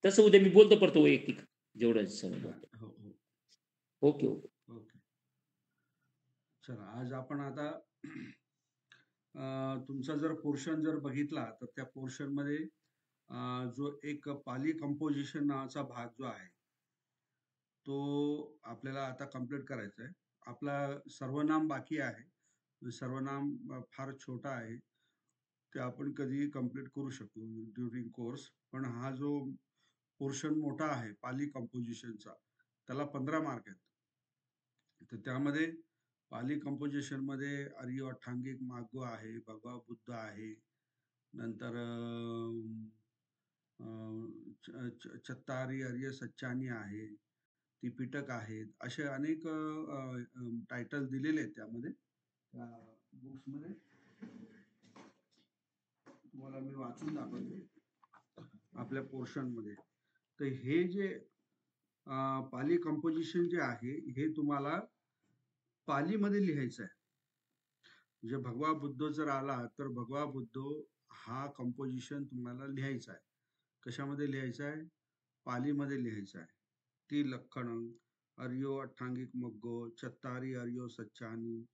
तसं उद्या मी बोलतो परत वैयक्तिक जेवढं हां. समजलं. हो, हो. Okay, okay. ओके. चला आज आपण आता तुमचा जर पोर्शन जर बघितला तर त्या पोर्शनमध्ये जो एक पाली कंपोजिशन नावाचा भाग जो आहे तो आपल्याला आता कंप्लीट करायचा आहे. आपला सर्वनाम बाकी आहे. सर्वनाम फार छोटा आहे. ते आपण कधीही कंप्लीट करू शकतो ड्युरिंग कोर्स. पण हा जो पोर्शन मोठा आहे पाली कंपोजिशनचा त्याला 15 मार्क आहेत. तर त्यामध्ये पाली कंपोजिशन मध्ये आर्य अठ्ठांगिक मार्ग आहे, भगवा बुद्ध आहे, नंतर चत्तारी आर्य सच्चानी आहे, त्रिपिटक आहेत, असे अनेक टायटल दिलेले आहेत त्यामध्ये बुक्स मध्ये. तुम्हाला मी वाचून दाखवतो आपल्या पोर्शन मध्ये. तर हे जे पाली कंपोजिशन जे आहे हे तुम्हाला पालीमध्ये लिहायचं आहे. म्हणजे भगवा बुद्ध जर आला तर भगवा बुद्ध हा कंपोजिशन तुम्हाला लिहायचा आहे. कशामध्ये लिहायचा आहे? पालीमध्ये लिहायचा आहे. ती लक्षणं अर्यो अठ्ठांगिक मग्गो चत्तारी अर्यो सच्चानी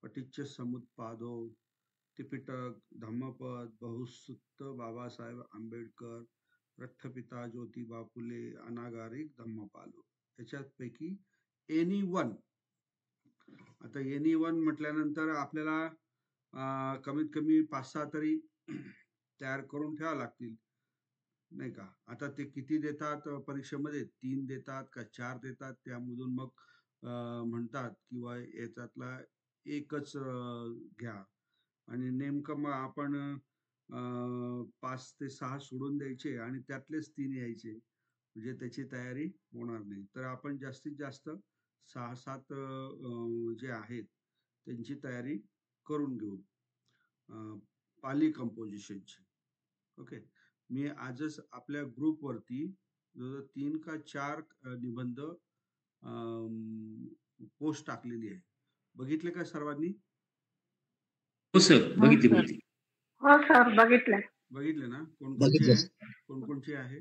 पटिच्च समुत्पादो त्रिपिटक धम्मपद बहुसूत्र बाबासाहेब आंबेडकर रथपिता ज्योतिबा फुले अनागारिक धम्मपालो. याच्यापैकी एनी वन. आता एनी वन म्हटल्यानंतर आपल्याला कमीत कमी 5-6 तरी तयार करून ठेवावं लागतील नाही का. आता ते किती देतात परीक्षेमध्ये? 3 देतात का 4 देतात? त्यामधून मग म्हणतात किंवा याच्यातला एकच घ्या आणि नेमकं मग आपण 5 ते 6 सोडून द्यायचे आणि त्यातलेच 3 यायचे, म्हणजे त्याची तयारी होणार नाही. तर आपण जास्तीत जास्त 6-7 जे आहेत त्यांची तयारी करून घेऊ पाली कंपोजिशनची. ओके. मी आजच आपल्या ग्रुपवरती 3 का 4 निबंध पोस्ट टाकलेली आहे. बघितले का सर्वांनी? हो सर, बघितली. हो सर, बघितलं. बघितले ना? कोणकोणचे आहे? कोणकोणचे आहे?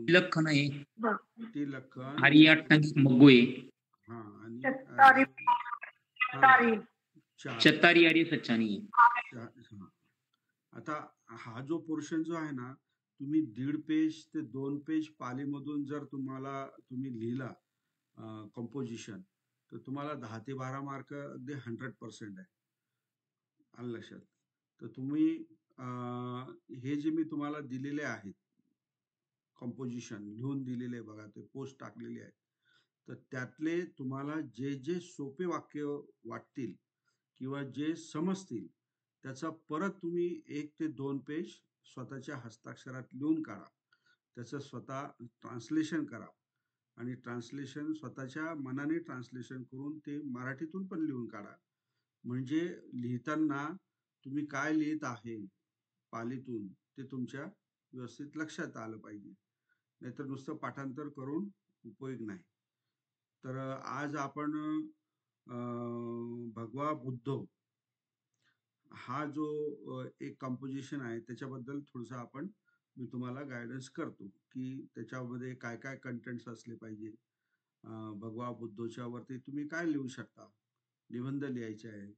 लखन आहे, तिलखन, आर्य अठ्ठांगिक मग्गो आहे, हा, आणि चत्तारी आर्य सच्चानी आहे. आता हा जो पोर्शन जो आहे ना, तुम्ही 1.5 पेज ते 2 पेज पालीमधून जर तुम्ही लिहिला कंपोजिशन तर तुम्हाला 10 ते 12 मार्क अगदी 100% आहे. आलं लक्षात? तर तुम्ही हे जे मी तुम्हाला दिलेले आहेत कंपोजिशन लिहून दिलेले बघा, ते पोस्ट टाकलेले आहेत. तर त्यातले तुम्हाला जे जे सोपे वाक्य वाटतील किंवा जे समजतील त्याचा परत तुम्ही 1 ते 2 पेज स्वतःच्या हस्ताक्षरात लिहून काढा. त्याचं स्वतः ट्रान्सलेशन करा आणि ट्रान्सलेशन स्वतःच्या मनाने ट्रान्सलेशन करून ते मराठीतून पण लिहून काढा. म्हणजे लिहिताना तुम्ही काय लिहित आहे पालीतून ते तुमच्या व्यवस्थित लक्षात आलं पाहिजे. नाहीतर नुसतं पाठांतर करून उपयोग नाही. तर आज आपण भगवा बुद्ध हा जो एक कंपोजिशन आहे त्याच्याबद्दल थोडंसं मी तुम्हाला गायडन्स करतो की त्याच्यामध्ये काय काय कंटेंट्स असले पाहिजे. भगवा बुद्धच्या वरती तुम्ही काय लिहू शकता, निबंध लिहायचे आहे.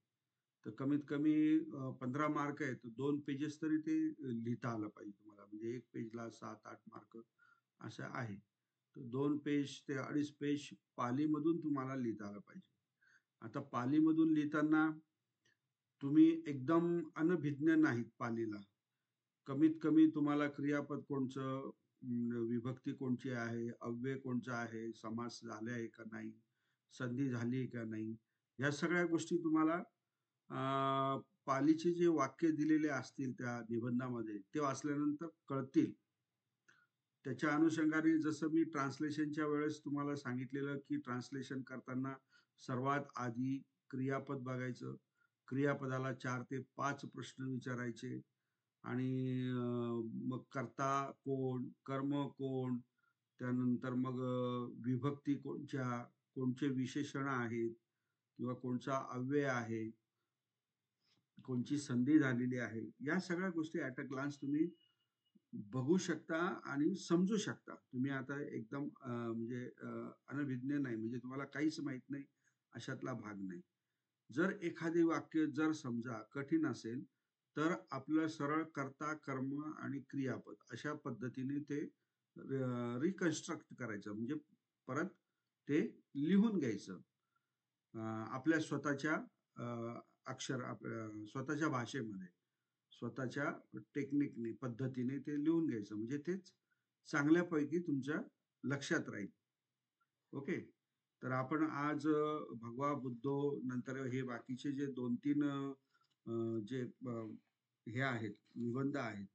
तर कमीत कमी 15 मार्क आहेत, 2 पेजेस तरी ते लिहिता आलं पाहिजे तुम्हाला. म्हणजे 1 पेजला 7-8 मार्क असं आहे. तर 2 पेज ते 2.5 पेज पालीमधून तुम्हाला लिहिता आलं पाहिजे. आता पालीमधून लिहिताना तुम्ही एकदम अनभिज्ञ नाहीत पालीला. कमीत कमी तुम्हाला क्रियापद कोणचं, विभक्ती कोणची आहे, अव्यय कोणचं आहे, समास झाले आहे का नाही, संधी झाली आहे का नाही, या सगळ्या गोष्टी तुम्हाला पालीचे जे वाक्य दिलेले असतील त्या निबंधामध्ये ते वाचल्यानंतर कळतील. त्याच्या अनुषंगाने जसं मी ट्रान्सलेशनच्या वेळेस तुम्हाला सांगितलेलं की ट्रान्सलेशन करताना सर्वात आधी क्रियापद बघायचं. क्रियापदाला 4 ते 5 प्रश्न विचारायचे आणि मग कर्ता कोण, कर्म कोण, त्यानंतर मग विभक्ती कोणच्या, कोणचे विशेषण आहेत किंवा कोणचा अव्यय आहे, कोणची संधी झालेली आहे, या सगळ्या गोष्टी ॲट अ ग्लान्स तुम्ही बघू शकता आणि समजू शकता. तुम्ही आता एकदम म्हणजे अनभिज्ञ नाही, म्हणजे तुम्हाला काहीच माहित नाही अशातला भाग नाही. जर एखादे वाक्य जर समजा कठीण असेल, तर आपलं सरळ कर्ता, कर्म आणि क्रियापद अशा पद्धतीने ते रिकन्स्ट्रक्ट करायचं, म्हणजे परत ते लिहून घ्यायचं. आपल्या स्वतःच्या स्वतःच्या भाषेमध्ये, स्वतःच्या टेक्निकने, पद्धतीने ते लिहून घ्यायचं, म्हणजे तेच चांगल्यापैकी तुमच्या लक्षात राहील. ओके. तर आपण आज भगवा बुद्धो, नंतर हे बाकीचे जे 2-3 जे हे आहेत, निबंध आहेत,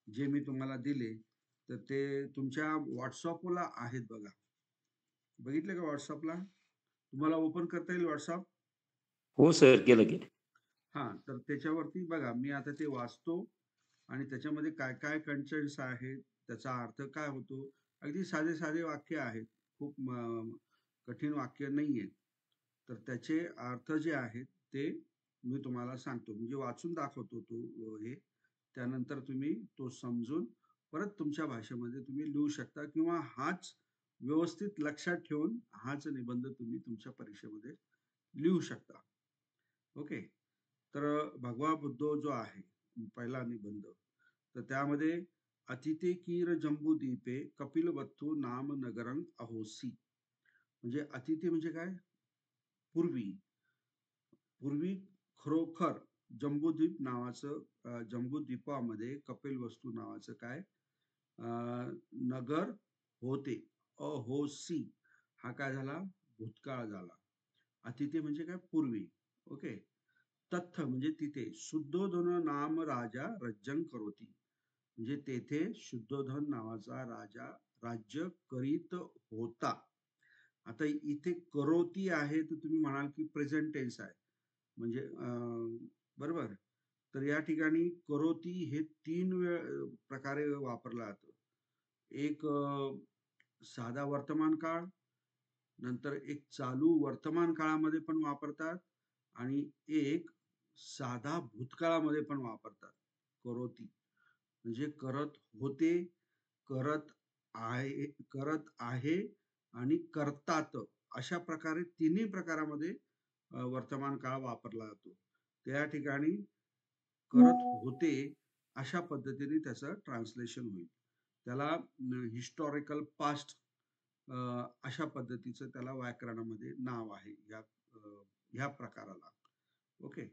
जे मी तुम्हाला दिले, तर ते तुमच्या व्हॉट्सअपला आहेत बघा. बघितले का व्हॉट्सअपला? तुम्हाला ओपन करता येईल व्हॉट्सअप? हो सर, केलं केलं. हा, तर त्याच्यावरती बघा, मी आता ते वाचतो आणि त्याच्यामध्ये काय काय कंटेंट्स आहेत, त्याचा अर्थ काय होतो. अगदी साधे साधे वाक्य आहेत, खूप कठीण वाक्य नाहीये. तर त्याचे अर्थ जे आहेत ते मी तुम्हाला सांगतो, म्हणजे वाचून दाखवतो तो हे. त्यानंतर तुम्ही तो समजून परत तुमच्या भाषेमध्ये तुम्ही लिहू शकता, किंवा हाच व्यवस्थित लक्षात ठेवून हाच निबंध तुम्ही तुमच्या परीक्षेमध्ये लिहू शकता. ओके. तर भगवा बुद्धो जो आहे पहिला निबंध, तर त्यामध्ये अतिथे कीर जंबूद्वीपे कपिलवत्तू नाम नगरं अहोसी. म्हणजे अतिथी म्हणजे काय? पूर्वी. पूर्वी खरोखर जंबूद्वीप नावाचं, जंबूद्वीपामध्ये कपिलवस्तू नावाचं काय नगर होते. अहोसी हा काय झाला? भूतकाळ झाला. अतिथी म्हणजे काय? पूर्वी. ओके. तथ्य म्हणजे तिथे. शुद्धोधन नाम राजा रज्जन करोती, म्हणजे तेथे शुद्धोधन नावाचा राजा राज्य करीत होता. आता इथे करोती आहे, तर तुम्ही म्हणाल की प्रेझेंट टेन्स आहे, म्हणजे बरोबर. तर या ठिकाणी करोती हे 3 प्रकारे वापरलं जातं. एक साधा वर्तमान काळ, नंतर एक चालू वर्तमान काळामध्ये पण वापरतात, आणि एक साधा भूतकाळामध्ये पण वापरतात. करोती म्हणजे करत होते, करत आहे आणि करतात, अशा प्रकारे तिन्ही प्रकारामध्ये वर्तमान काळ वापरला जातो. त्या ठिकाणी करत होते अशा पद्धतीने त्याचं ट्रान्सलेशन होईल. त्याला हिस्टॉरिकल पास्ट अशा पद्धतीचं त्याला व्याकरणामध्ये नाव आहे ह्या प्रकाराला. ओके.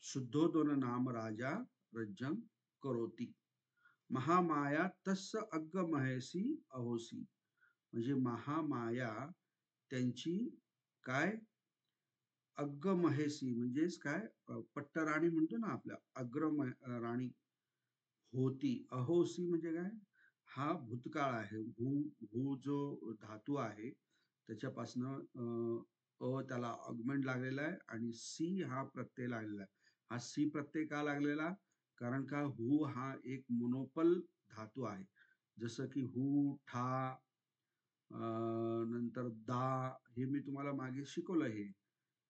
शुद्धोदन नाम राजा रज्जं करोती, महामाया तस्स अग्ग महेसी अहोसी, म्हणजे महामाया त्यांची काय? अग्गमहेसी म्हणजेच काय? पट्टराणी म्हणतो ना आपल्या, राणी होती. अहोसी म्हणजे काय? हा भूतकाळ आहे. भू जो धातू आहे त्याच्यापासनं त्याला ऑगमेंट लागलेला आहे, आणि सी हा प्रत्यय लागलेला आहे. हा सी प्रत्यय का लागलेला? कारण का हू हा एक मोनोपल धातू आहे. जसं की हू, ठा, नंतर दा, हे मी तुम्हाला मागे शिकवलं आहे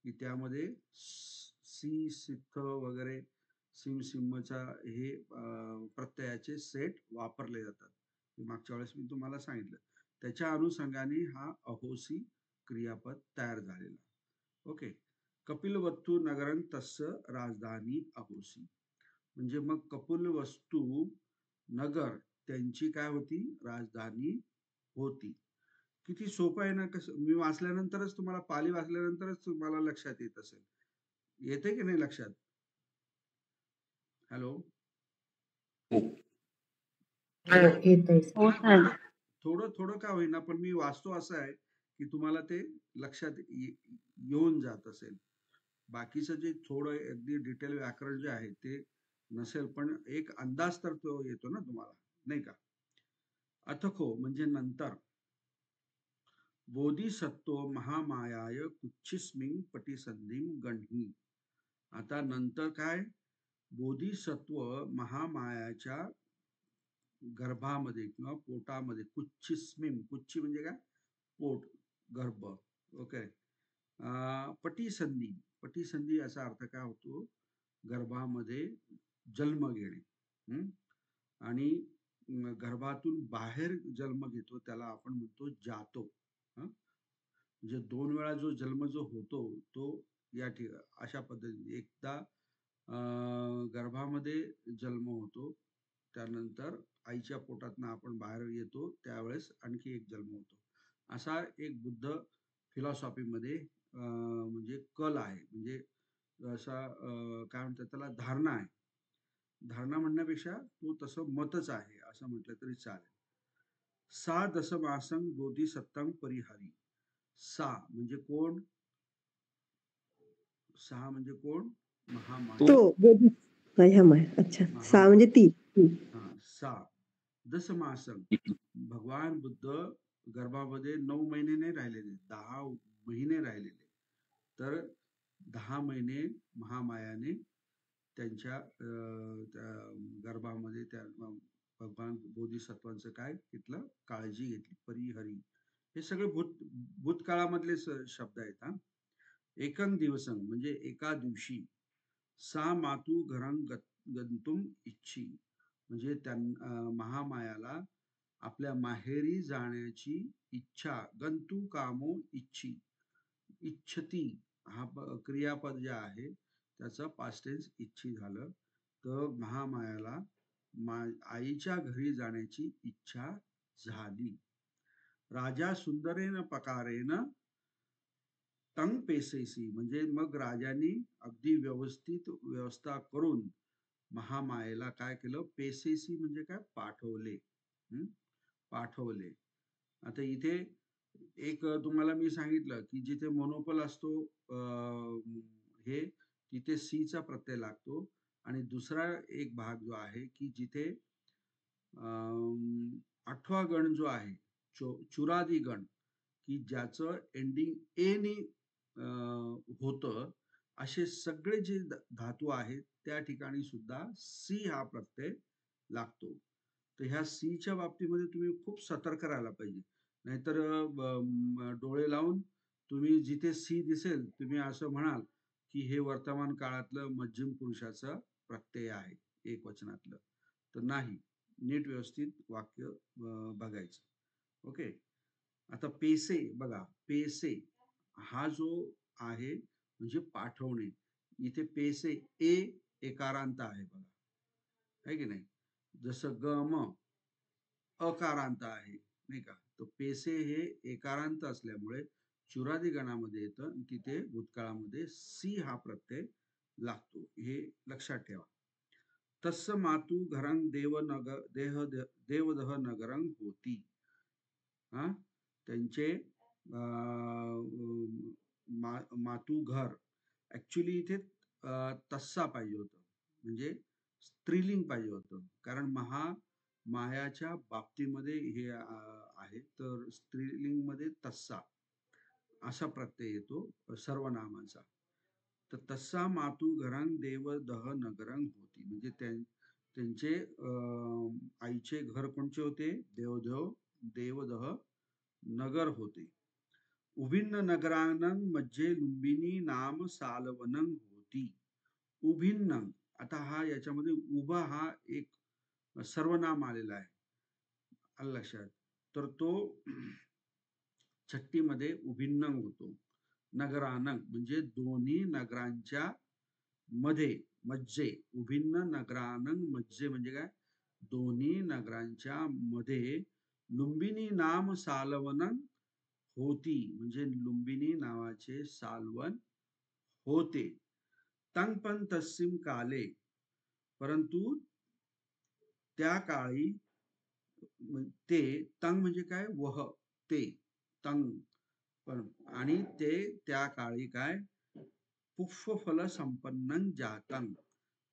की त्यामध्ये सी, सिथ वगैरे, सिम, सिम्मचा हे प्रत्ययाचे सेट वापरले जातात. मागच्या वेळेस मी तुम्हाला सांगितलं. त्याच्या अनुषंगाने हा अहोसी क्रियापद तयार झालेला. ओके. कपिलवस्तू नगरं तस्य राजधानी अहोसी, म्हणजे मग कपिलवस्तू नगर त्यांची काय होती? राजधानी होती. किती सोपं आहे ना. कसं मी वाचल्यानंतरच तुम्हाला, पाली वाचल्यानंतरच तुम्हाला लक्षात येत असेल. येते की नाही लक्षात? हॅलो. हो. हो सर. थोडं थोडं का होईना, पण मी वाचतो असं आहे की तुम्हाला ते लक्षात येऊन जात असेल. बाकीचं जे थोडं अगदी डिटेल व्याकरण जे आहे ते नसेल, पण एक अंदाज तर तो येतो ना तुम्हाला, नाही का? अथखो म्हणजे नंतर. बोधिसत्व महामायाय कुच्छिस्मिं पटिसंधीम गण्ही. आता नंतर काय? बोधिसत्व महामायाच्या गर्भामध्ये किंवा पोटामध्ये, कुच्छिस्मिम, कुच्ची म्हणजे काय? पोट, गर्भ. ओके. पटिसंधी, पटिसंधी याचा अर्थ काय होतो? गर्भामध्ये जन्म घेणे. आणि गर्भातून बाहेर जन्म घेतो त्याला आपण म्हणतो जातो. हं? म्हणजे 2 वेळा जो जन्म जो होतो तो या अशा पद्धतीने एकदा गर्भामध्ये जन्म होतो, त्यानंतर आईच्या पोटातनं आपण बाहेर येतो त्यावेळेस आणखी एक जन्म होतो. असा एक बुद्ध फिलॉसॉफीमध्ये म्हणजे कल आहे. म्हणजे असा काय म्हणतात त्याला धारणा आहे. धारणा म्हणण्यापेक्षा तो तसं मतच आहे असं म्हटलं तरी चालेल. सा दशमासं बोधिसत्वं परिहरी. सा म्हणजे कोण? सहा म्हणजे कोण? महामाया. तो बोधी ह्यामाया. अच्छा. सा म्हणजे ती. हा सा दशमासं. भगवान बुद्ध गर्भामध्ये 9 महिने नाही राहिलेले, 10 महिने राहिलेले. तर 10 महिने महामायाने त्यांच्या त्या गर्भामध्ये त्या भगवान बोधिसत्वांचं काय घेतलं? काळजी घेतली. परिहरी. हे सगळे भूतकाळामधले शब्द आहेत. हा एकं दिवसं म्हणजे एका दिवशी. सा मातु घरं गंतुम इच्छी. म्हणजे महामायाला आपल्या माहेरी जाण्याची इच्छा. गंतु कामो इच्छी. इच्छती हा क्रियापद जे आहे त्याचं पास्ट टेन्स इच्छी झालं. तर महामायाला आईच्या घरी जाण्याची इच्छा झाली. राजा सुंदरेन पकारेन तंग पेसेसी. म्हणजे मग राजाने अगदी व्यवस्थित व्यवस्था करून महामायेला काय केलं? पेसेसी म्हणजे काय? पाठवले. पाठवले. आता इथे एक तुम्हाला मी सांगितलं की जिथे मोनोपल असतो हे तिथे सी चा प्रत्यय लागतो. आणि दुसरा एक भाग जो आहे की जिथे 8वा गण जो आहे चुरादी गण की ज्याचं एंडिंग ए ने होतं, असे सगळे जे धातू आहेत त्या ठिकाणी सुद्धा सी हा प्रत्यय लागतो. तर ह्या सी च्या बाबतीमध्ये तुम्ही खूप सतर्क राहायला पाहिजे. नाहीतर डोळे लावून तुम्ही जिथे सी दिसेल तुम्ही असं म्हणाल की हे वर्तमान काळातलं मध्यम पुरुषाचा प्रत्यय आहे एकवचनातलं. तर नाही, नीट व्यवस्थित वाक्य बघायचं. ओके. आता पेसे बघा, पेसे हा जो आहे म्हणजे पाठवणे. इथे पेसे ए एकारांत आहे बघा, आहे की नाही? जसं गम अकारांत आहे, नाही का? तर पेसे हे एकारांत असल्यामुळे चुरादी गणामध्ये येतं आणि तिथे भूतकाळामध्ये सी हा प्रत्यय लागतो. हे लक्षात ठेवा. तस्स मातु घरं देवदह नगरं होती. हा त्यांचे मातू घर. ऍक्च्युली इथे तस्सा पाहिजे होतं, म्हणजे स्त्रीलिंग पाहिजे होतं. कारण मायाच्या बाबतीमध्ये हे आहे, तर स्त्रीलिंग मध्ये तस्सा असा प्रत्यय येतो सर्वनामाचा. तर तस्सा मातू घरं देवदह नगरं होती. म्हणजे त्यांचे आईचे घर कोणचे होते? देवदह नगर होते. उभिन्न नगरानं मध्ये लुंबिनी नाम सालवनं होती. उभिन्न, आता हा याच्यामध्ये उभा हा एक सर्वनाम आलेला आहे, आलं लक्षात? तर तो छट्टीमध्ये उभिन्न होतो. नगरानं म्हणजे दोन्ही नगरांच्या मध्ये उभिन्न नगरानं मध्ये म्हणजे काय? दोन्ही नगरांच्या मध्ये लुंबिनी नाम सालवनं होती. म्हणजे लुंबिनी नावाचे सालवन होते. तंग पण तस्सिम काले, परंतु त्या काळी ते तंग म्हणजे काय? वह ते तंग पण, आणि ते त्या काळी काय? पुष्प फल संपन्न जातं.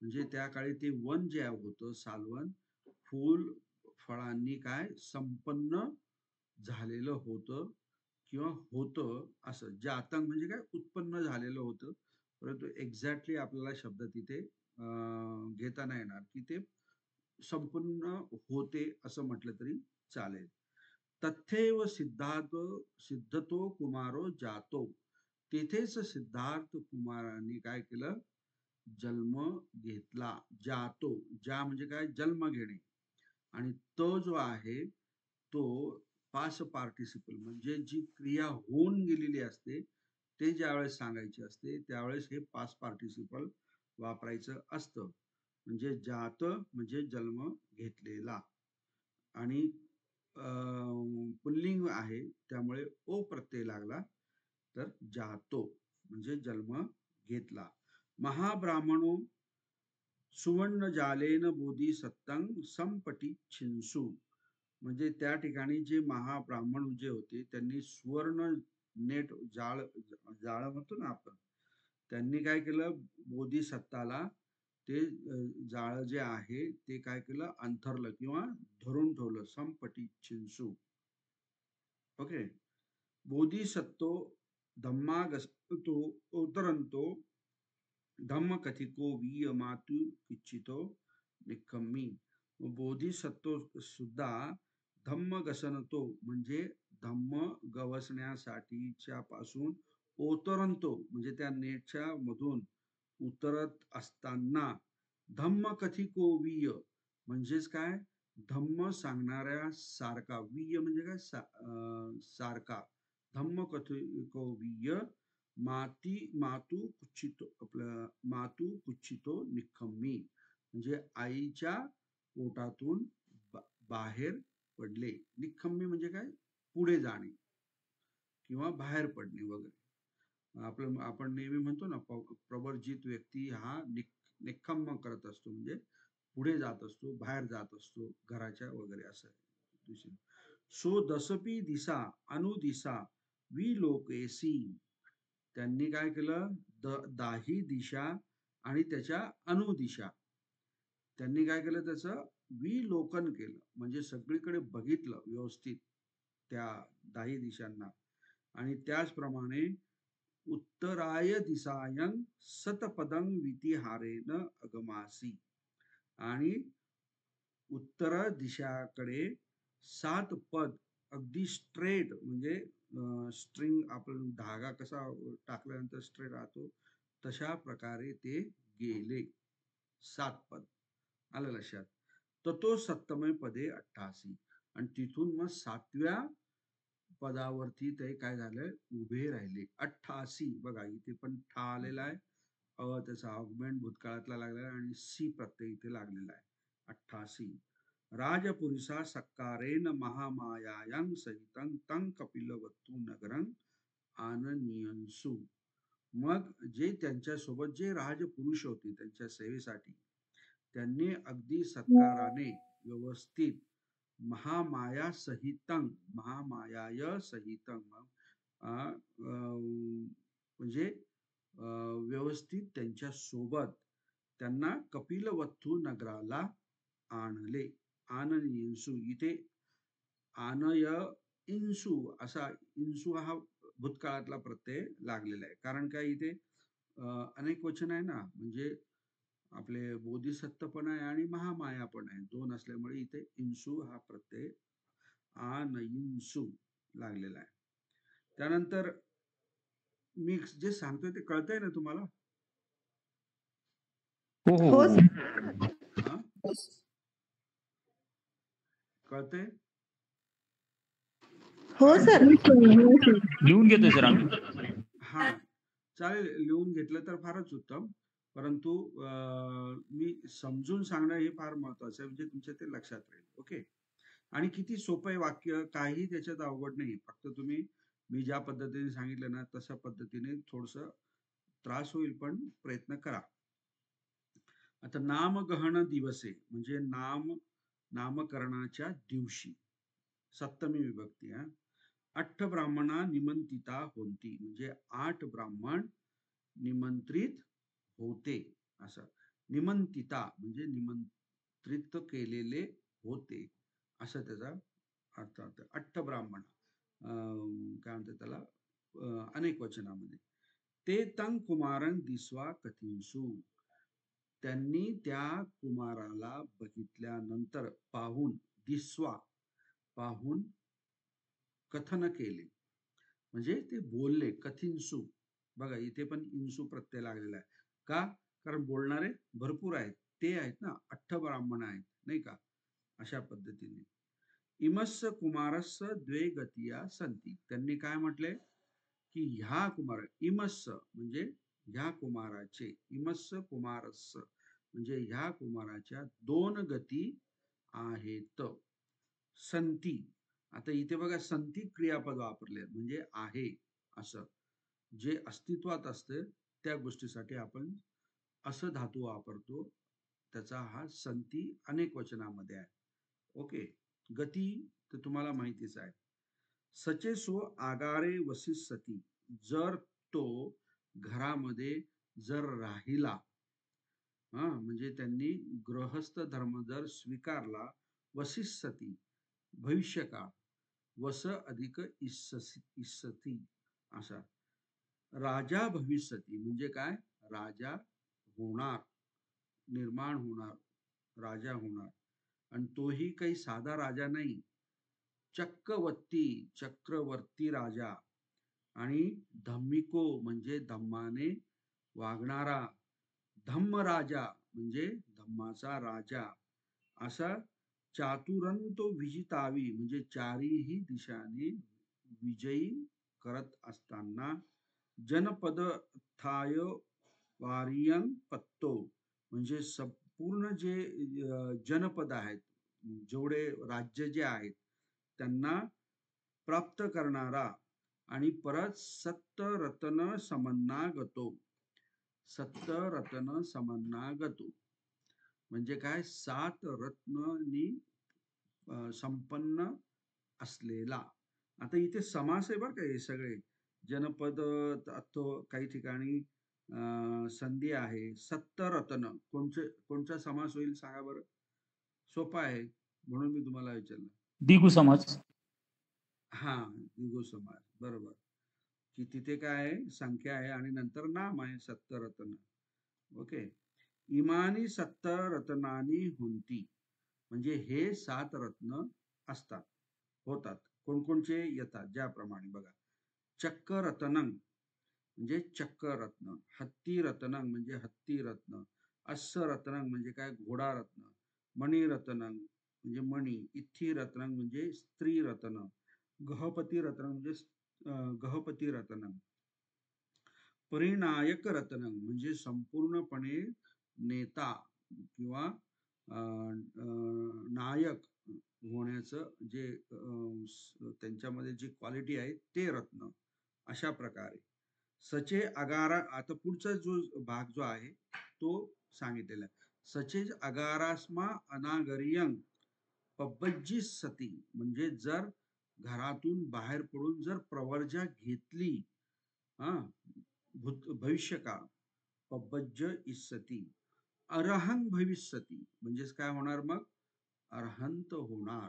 म्हणजे त्या काळी ते वन जे होतं सालवन फूल फळांनी काय संपन्न झालेलं होतं किंवा होतं. असं जातं म्हणजे काय? उत्पन्न झालेलं होतं. परंतु एक्झॅक्टली आपल्याला शब्द तिथे घेता नाही येणार की ते संपूर्ण होते असं म्हटलं तरी चालेल. तथ्येव सिद्धतो कुमारो जातो. तिथेच सिद्धार्थ कुमारांनी काय केलं? जन्म घेतला. जातो, जा म्हणजे काय? जन्म घेणे. आणि तो जो आहे तो पास्ट पार्टिसिपल म्हणजे जी क्रिया होऊन गेलेली असते ते ज्यावेळेस सांगायची असते त्यावेळेस हे पास्ट पार्टिसिपल वापरायचं असतं. म्हणजे जात म्हणजे जन्म घेतलेला आणि पुल्लिंग आहे त्यामुळे ओ प्रत्यय लागला तर जातो म्हणजे जन्म घेतला. महाब्राह्मणो सुवर्ण जालेन बोधिसत्तं संपटी छिंसू म्हणजे त्या ठिकाणी जे महाब्राह्मण जे होते त्यांनी सुवर्ण नेट जाळ जाळ म्हणतो ना आपण त्यांनी काय केलं बोधिसत्ताला ते जाळ जे आहे ते काय केलं अंथरलं किंवा धरून ठेवलं संपटी चिंसू. ओके. बोधिसत्तो धम्मागस्तो उतरंतो धम्म कथिको वीय मातु इच्छितो निकम्मी. बोधिसत्व सुद्धा धम्म गसनतो म्हणजे धम्म गवसण्यासाठीच्या पासून ओतरंतो म्हणजे त्या नेटच्या मधून उतरत असताना धम्म कथिको वीय म्हणजेच काय धम्म सांगणाऱ्या सारखा वीय म्हणजे काय सारखा धम्म कथिको वीय मातू कुच्छितो आपलं मातू कुच्छितो निखम्मी म्हणजे आईच्या पोटातून बाहेर पडले. निखम्मी म्हणजे काय पुढे जाणे किंवा बाहेर पडणे वगैरे. आपण नेहमी म्हणतो ना प्रवर्जित व्यक्ती हा निखम्म करत असतो म्हणजे पुढे जात असतो बाहेर जात असतो घराच्या वगैरे असं. सो दसपी दिसा अनुदिसा विलोकेसी त्यांनी काय केलं दाही दिशा आणि त्याच्या अनुदिशा त्यांनी काय केलं त्याचं विलोकन केलं म्हणजे सगळीकडे बघितलं व्यवस्थित त्या दाही दिशांना आणि त्याचप्रमाणे उत्तराय दिसायन सतपदं वितिहारेन अगमासी आणि उत्तर दिशाकडे 7 पद अगदी स्ट्रेट म्हणजे स्ट्रिंग आपण धागा कसा टाकल्यानंतर स्ट्रेट राहतो तशा प्रकारे ते गेले 7 पद. आलं लक्षात. ततो सप्तमे पदे 88 आणि तिथून मग 7व्या पदावरती ते काय झालं उभे राहिले 88. बघा इथे पण ठा आलेला आहे त्याचा ऑगमेंट भूतकाळातला लागलेला आहे आणि सी प्रत्यय इथे लागलेला आहे 88. राजपुरुषा सक्कारेन महामायां सहितं तं कपिलवत्तु नगरं आननियंसु. मग जे त्यांच्यासोबत जे राजपुरुष होते त्यांच्या सेवेसाठी त्यांनी अगदी सत्काराने व्यवस्थित महामाया सहितं महामायाय सहितं म्हणजे व्यवस्थित त्यांच्या सोबत त्यांना कपिलवत्तु नगराला आणले. आननियंसु इथे आनय इंसू असा इंसू हा भूतकाळातला प्रत्यय लागलेला आहे कारण काय इथे अनेक वचन आहे ना म्हणजे आपले बोधिसत्व पण आहे आणि महामाया पण आहे दोन असल्यामुळे इथे इंसू हा प्रत्यय आनयिंसू लागलेला आहे. त्यानंतर मी जे सांगतोय ते कळतंय ना तुम्हाला? हो हो हो हो. सर. कळतंय? हो सर. लिहून घेतोय सर आम्ही. हा चालेल लिहून घेतलं तर फारच उत्तम परंतु मी समजून सांगणं हे फार महत्वाचं आहे म्हणजे तुमच्या ते लक्षात राहील. ओके. आणि किती सोपं आहे वाक्य काही त्याच्यात अवघड नाही फक्त तुम्ही मी ज्या पद्धतीने सांगितलं ना तशा पद्धतीने थोडस त्रास होईल पण प्रयत्न करा. आता नामगहन दिवसे म्हणजे नामकरणाच्या दिवशी सप्तमी विभक्ती. 8 ब्राह्मणा निमंत्रिता होती म्हणजे 8 ब्राह्मण निमंत्रित होते असं. निमंत्रिता म्हणजे निमंत्रित केलेले होते असं त्याचा अर्थ होता. 8 ब्राह्मण काय म्हणतात त्याला अनेक वचनामध्ये. ते तं कुमारं दिस्वा कथिंसु त्यांनी त्या कुमाराला बघितल्यानंतर पाहून दिस्वा पाहून कथन केले म्हणजे ते बोलले कथिंसु. बघा इथे पण इंसू प्रत्यय लागलेला आहे का कारण बोलणारे भरपूर आहेत ते आहेत ना 8 ब्राह्मण आहेत नाही का अशा पद्धतीने. इमस्स कुमारस्स द्वे गतिया संती. त्यांनी काय म्हटले की ह्या कुमार, इमस्स म्हणजे ह्या कुमाराचे, इमस्स कुमारस्स म्हणजे ह्या कुमाराच्या दोन गती आहेत. संती, आता इथे बघा संती क्रियापद वापरले म्हणजे आहे असं जे अस्तित्वात असते त्या गोष्टीसाठी आपण असं धातू वापरतो, त्याचा हा संती अनेक वचनामध्ये आहे. ओके. गती तर तुम्हाला माहितीच आहे. सचे सो आगारे वसिस सती, जर तो घरामध्ये जर राहिला, म्हणजे त्यांनी गृहस्थ धर्म जर स्वीकारला, वसिस सती भविष्यकाळ, वस अधिक इस्सती असा. राजा भविष्यती म्हणजे काय, राजा होणार, निर्माण होणार, राजा होणार. आणि तोही काही साधा राजा नाही, चक्रवर्ती, चक्रवर्ती राजा. आणि धम्मिको म्हणजे धम्माने वागणारा, धम्म राजा म्हणजे धम्माचा राजा. असा चातुरंतो विजितावी म्हणजे चारीही दिशाने विजयी करत असताना, जनपद थाय वारियन पत्तो म्हणजे संपूर्ण जे जनपद आहेत, जेवढे राज्य जे आहेत त्यांना प्राप्त करणारा. आणि परत सत्त रत्न समन्नागतो, सत्त रत्न समन्नागतो म्हणजे काय, 7 रत्नांनी संपन्न असलेला. आता इथे समास आहे बरं का, हे सगळे जनपद, काही ठिकाणी संधी आहे. 7 रत्न कोणचा समास होईल सांगा बरं, सोपा आहे म्हणून मी तुम्हाला विचारलं. द्विगु समास. हा, द्विगु समास, बरोबर. की तिथे काय आहे, संख्या आहे आणि नंतर नाम आहे, 7 रत्न. ओके. इमानी 7 रत्नानी हुंती म्हणजे हे 7 रत्न असतात, होतात. कोणकोणचे येतात ज्याप्रमाणे बघा. चक्क रत्नंग म्हणजे चक्र रत्न, हत्ती रत्नंग म्हणजे हत्ती रत्न, अश्स रत्नंग म्हणजे काय, घोडा रत्न, मणी रत्नंग म्हणजे मणी, इथ्थी रत्नंग म्हणजे स्त्री रत्न, गहपती रत्न म्हणजे गहपती रत्न, परिणायक रत्न म्हणजे संपूर्णपणे नेता किंवा नायक होण्याचं जे त्यांच्यामध्ये जी क्वालिटी आहे ते रत्न. अशा प्रकारे सचे अगारा, आता पुढचा जो भाग जो आहे तो सांगितलेला आहे. सचे अगारास्मा अनागरियं पब्बज्जी सती म्हणजे जर घरातून बाहेर पडून जर प्रवर्जा घेतली, भविष्यकाळ, पब्बज्ज इस्सती, अरहंग भविष्यती म्हणजेच काय होणार मग, अरहंत होणार,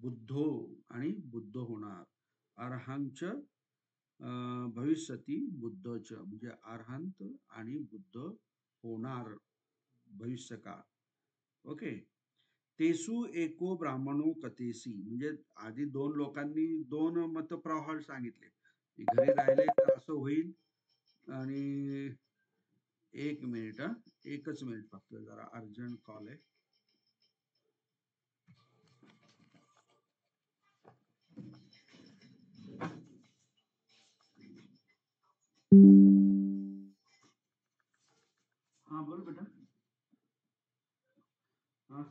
बुद्धो आणि बुद्ध होणार. अरहंच भविष्यती बुद्धच म्हणजे अरहंत आणि बुद्ध होणार भविष्यकाळ. ओके. तेसु एको ब्राह्मणो कथेसी म्हणजे आधी 2 लोकांनी 2 मतप्रवाह सांगितले, घरी राहिले तर असं होईल. आणि 1 मिनिट, एकच मिनिट फक्त, जरा अर्जंट कॉल आहे. हा बोल बेटा. हा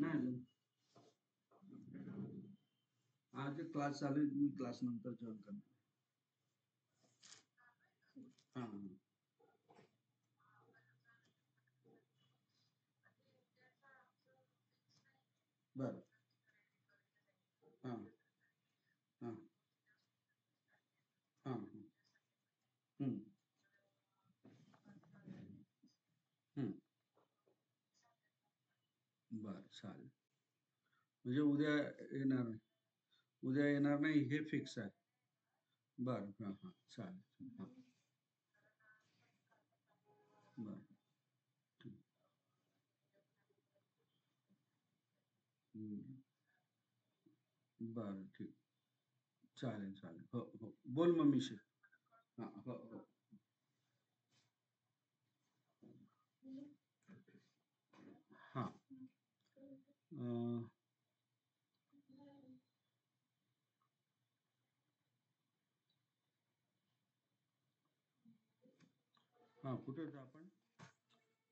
नाही, आज क्लास चालू आहे, मी क्लास नंतर जॉईन करणार. हा, बर. हा हा हा. हम्म हम्म. बर, चालेल. म्हणजे उद्या येणार, उद्या येणार नाही हे फिक्स आहे. बर, हा हा, चालेल. हा, बर, ठीक. बर, ठीक. चालेल चालेल, हो हो, बोल मम्मीशी. हा, हो हो. हा. अं, हा कुठे होतो आपण?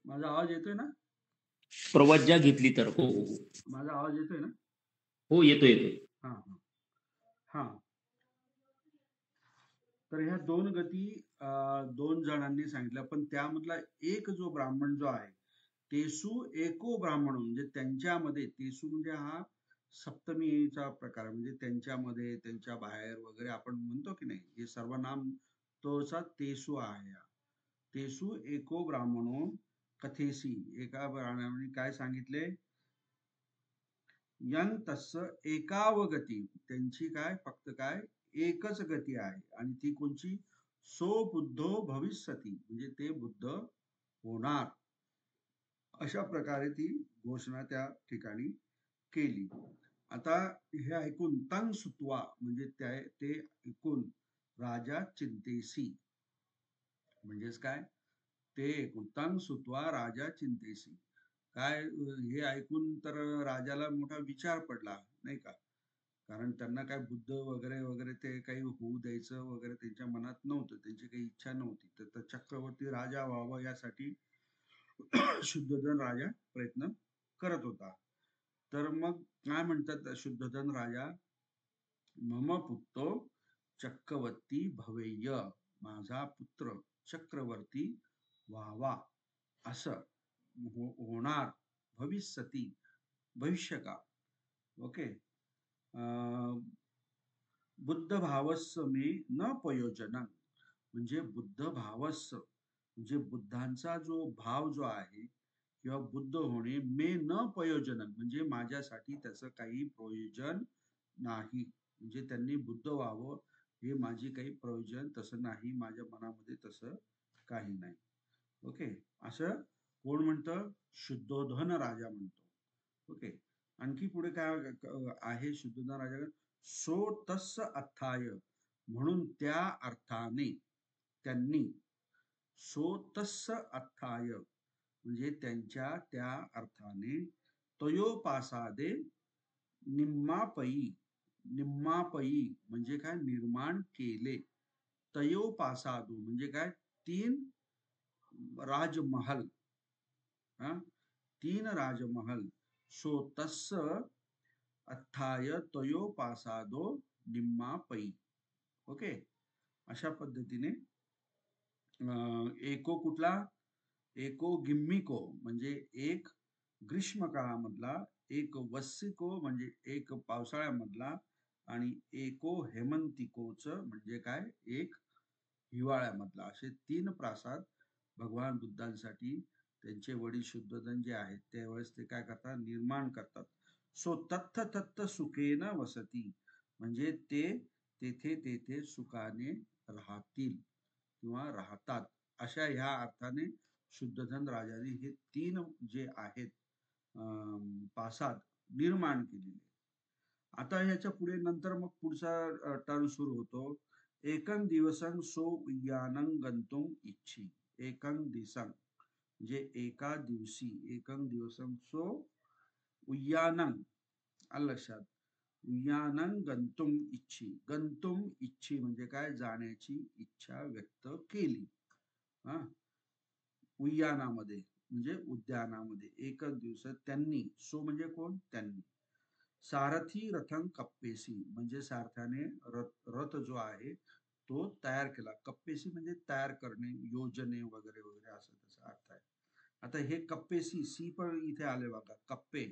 माझा आवाज येतोय ना? प्रवज्जा घेतली तर हो हो माझा आवाज येतोय ना? हो येतो येतो. हा हा हा. तर ह्या दोन गती दोन जणांनी सांगितल्या, पण त्यामधला एक जो ब्राह्मण जो आहे, तेसु एको ब्राह्मण, म्हणजे त्यांच्यामध्ये तेसु म्हणजे हा सप्तमीचा प्रकार आहे, म्हणजे त्यांच्यामध्ये त्यांच्या बाहेर वगैरे आपण म्हणतो की नाही, हे सर्वनाम तोचा तेसु आहे. तेसु एको ब्राह्मणो कथेसी, एका ब्राह्मणाने काय सांगितले, यन तस्य एकावगती, त्यांची काय फक्त काय एकच गती आहे, आणि ती कोणची, सो बुद्धो भविष्यती, म्हणजे ते बुद्ध होणार. अशा प्रकारे ती घोषणा त्या ठिकाणी केली. आता हे ऐकून तंग सुतवा, म्हणजे ते ऐकून राजा चिंतेसी, म्हणजेच काय, ते ऐकून तंग सुतवा राजा चिंतेसी, काय हे ऐकून तर राजाला मोठा विचार पडला नाही का, कारण त्यांना काय बुद्ध वगैरे वगैरे ते काही होऊ द्यायचं वगैरे त्यांच्या मनात नव्हतं, त्यांची काही इच्छा नव्हती. तर चक्रवर्ती राजा व्हावं यासाठी शुद्धोधन राजा प्रयत्न करत होता. तर मग काय म्हणतात शुद्धोधन राजा, मम पुत्रो चक्रवर्ती भवेय, माझा पुत्र चक्रवर्ती व्हावा, असं होणार, भविष्यती, भविष्य का. ओके. बुद्ध भावस्स मे न प्रयोजन, म्हणजे बुद्ध भावस्स म्हणजे बुद्धांचा जो भाव जो आहे किंवा बुद्ध होणे, मे न प्रयोजन म्हणजे माझ्यासाठी त्याचं काही प्रयोजन नाही, म्हणजे त्यांनी बुद्ध व्हावं हे माझी काही प्रयोजन तसं नाही, माझ्या मनामध्ये तसं काही नाही. ओके, असं कोण म्हणतं, शुद्धोधन राजा म्हणतो. ओके, आणखी पुढे काय आहे शुद्धोधन राजा, सो तस् अर्थाय, म्हणून त्या अर्थाने त्यांनी, सो तस् अर्थाय म्हणजे त्यांच्या त्या अर्थाने, तयोपासादे निम्मापयी, निम्मापयी म्हणजे काय, निर्माण केले, तयोपासादो म्हणजे काय, 3 राजमहल, हा 3 राजमहल, सो तस्य अथाय तयोपासादो निम्मापयी. ओके, अशा पद्धतीने एको कुठला, एको गिम्मिको म्हणजे एक ग्रीष्म काळामधला, एक वस्सिको म्हणजे एक पावसाळ्यामधला, आणि एको हेमंतिकोच म्हणजे काय, एक हिवाळ्यामधला, असे 3 प्रासाद भगवान बुद्धांसाठी त्यांचे वडील शुद्धोधन जे आहेत त्यावेळेस ते काय करतात, निर्माण करतात. सो तत्थ तत्थ सुखेन वसती, म्हणजे ते तेथे तेथे सुखाने राहतील किंवा राहतात, अशा ह्या अर्थाने शुद्धोधन राजाने हे 3 जे आहेत प्रासाद निर्माण केलेले. आता ह्याच्या पुढे नंतर मग पुढचा टर्न सुरू होतो, एकं दिवसं सो उद्यानं गंतुम इच्छी, एकं दिवसं म्हणजे एका दिवशी, एकं दिवसं सो उद्यानं, लक्षात, उद्यानं गंतुम इच्छी, गंतुम इच्छी म्हणजे काय, जाण्याची इच्छा व्यक्त केली. हा, उद्यानामध्ये म्हणजे उद्यानामध्ये, एकच दिवस त्यांनी, सो म्हणजे कोण, त्यांनी, सारथी रथं कप्पेसी म्हणजे सारथ्याने रथ जो आहे तो तयार केला, कप्पेसी म्हणजे तयार करणे, योजने वगैरे वगैरे असं त्याचा अर्थ आहे. आता हे कप्पेसी, सी पण इथे आले बघा, कप्पे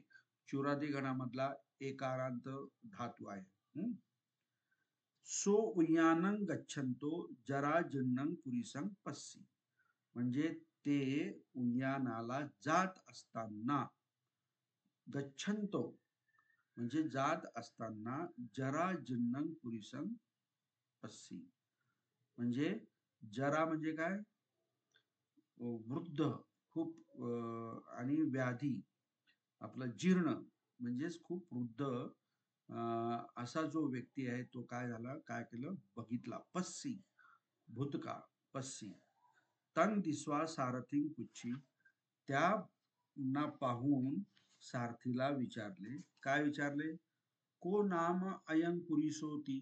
चुरादी गणामधला एकारांत धातू आहे. सो उयानं गच्छंतो जरा जिन्नं पुरीसं पस्सी, म्हणजे ते उयानाला जात असताना, गच्छंतो म्हणजे जात असताना, जरा जिन्नं पुरीसं पस्सी म्हणजे जरा म्हणजे काय, वृद्ध खूप, आणि व्याधी आपलं जीर्ण म्हणजेच खूप वृद्ध, असा जो व्यक्ती आहे तो काय झाला, काय केलं, बघितला, पस्सी भूतकाळ, पस्सी, तन दिसवा सारथी पुच्छी, त्या ना पाहून सारथीला विचारले. काय विचारले? को नाम अयं पुरुषोती,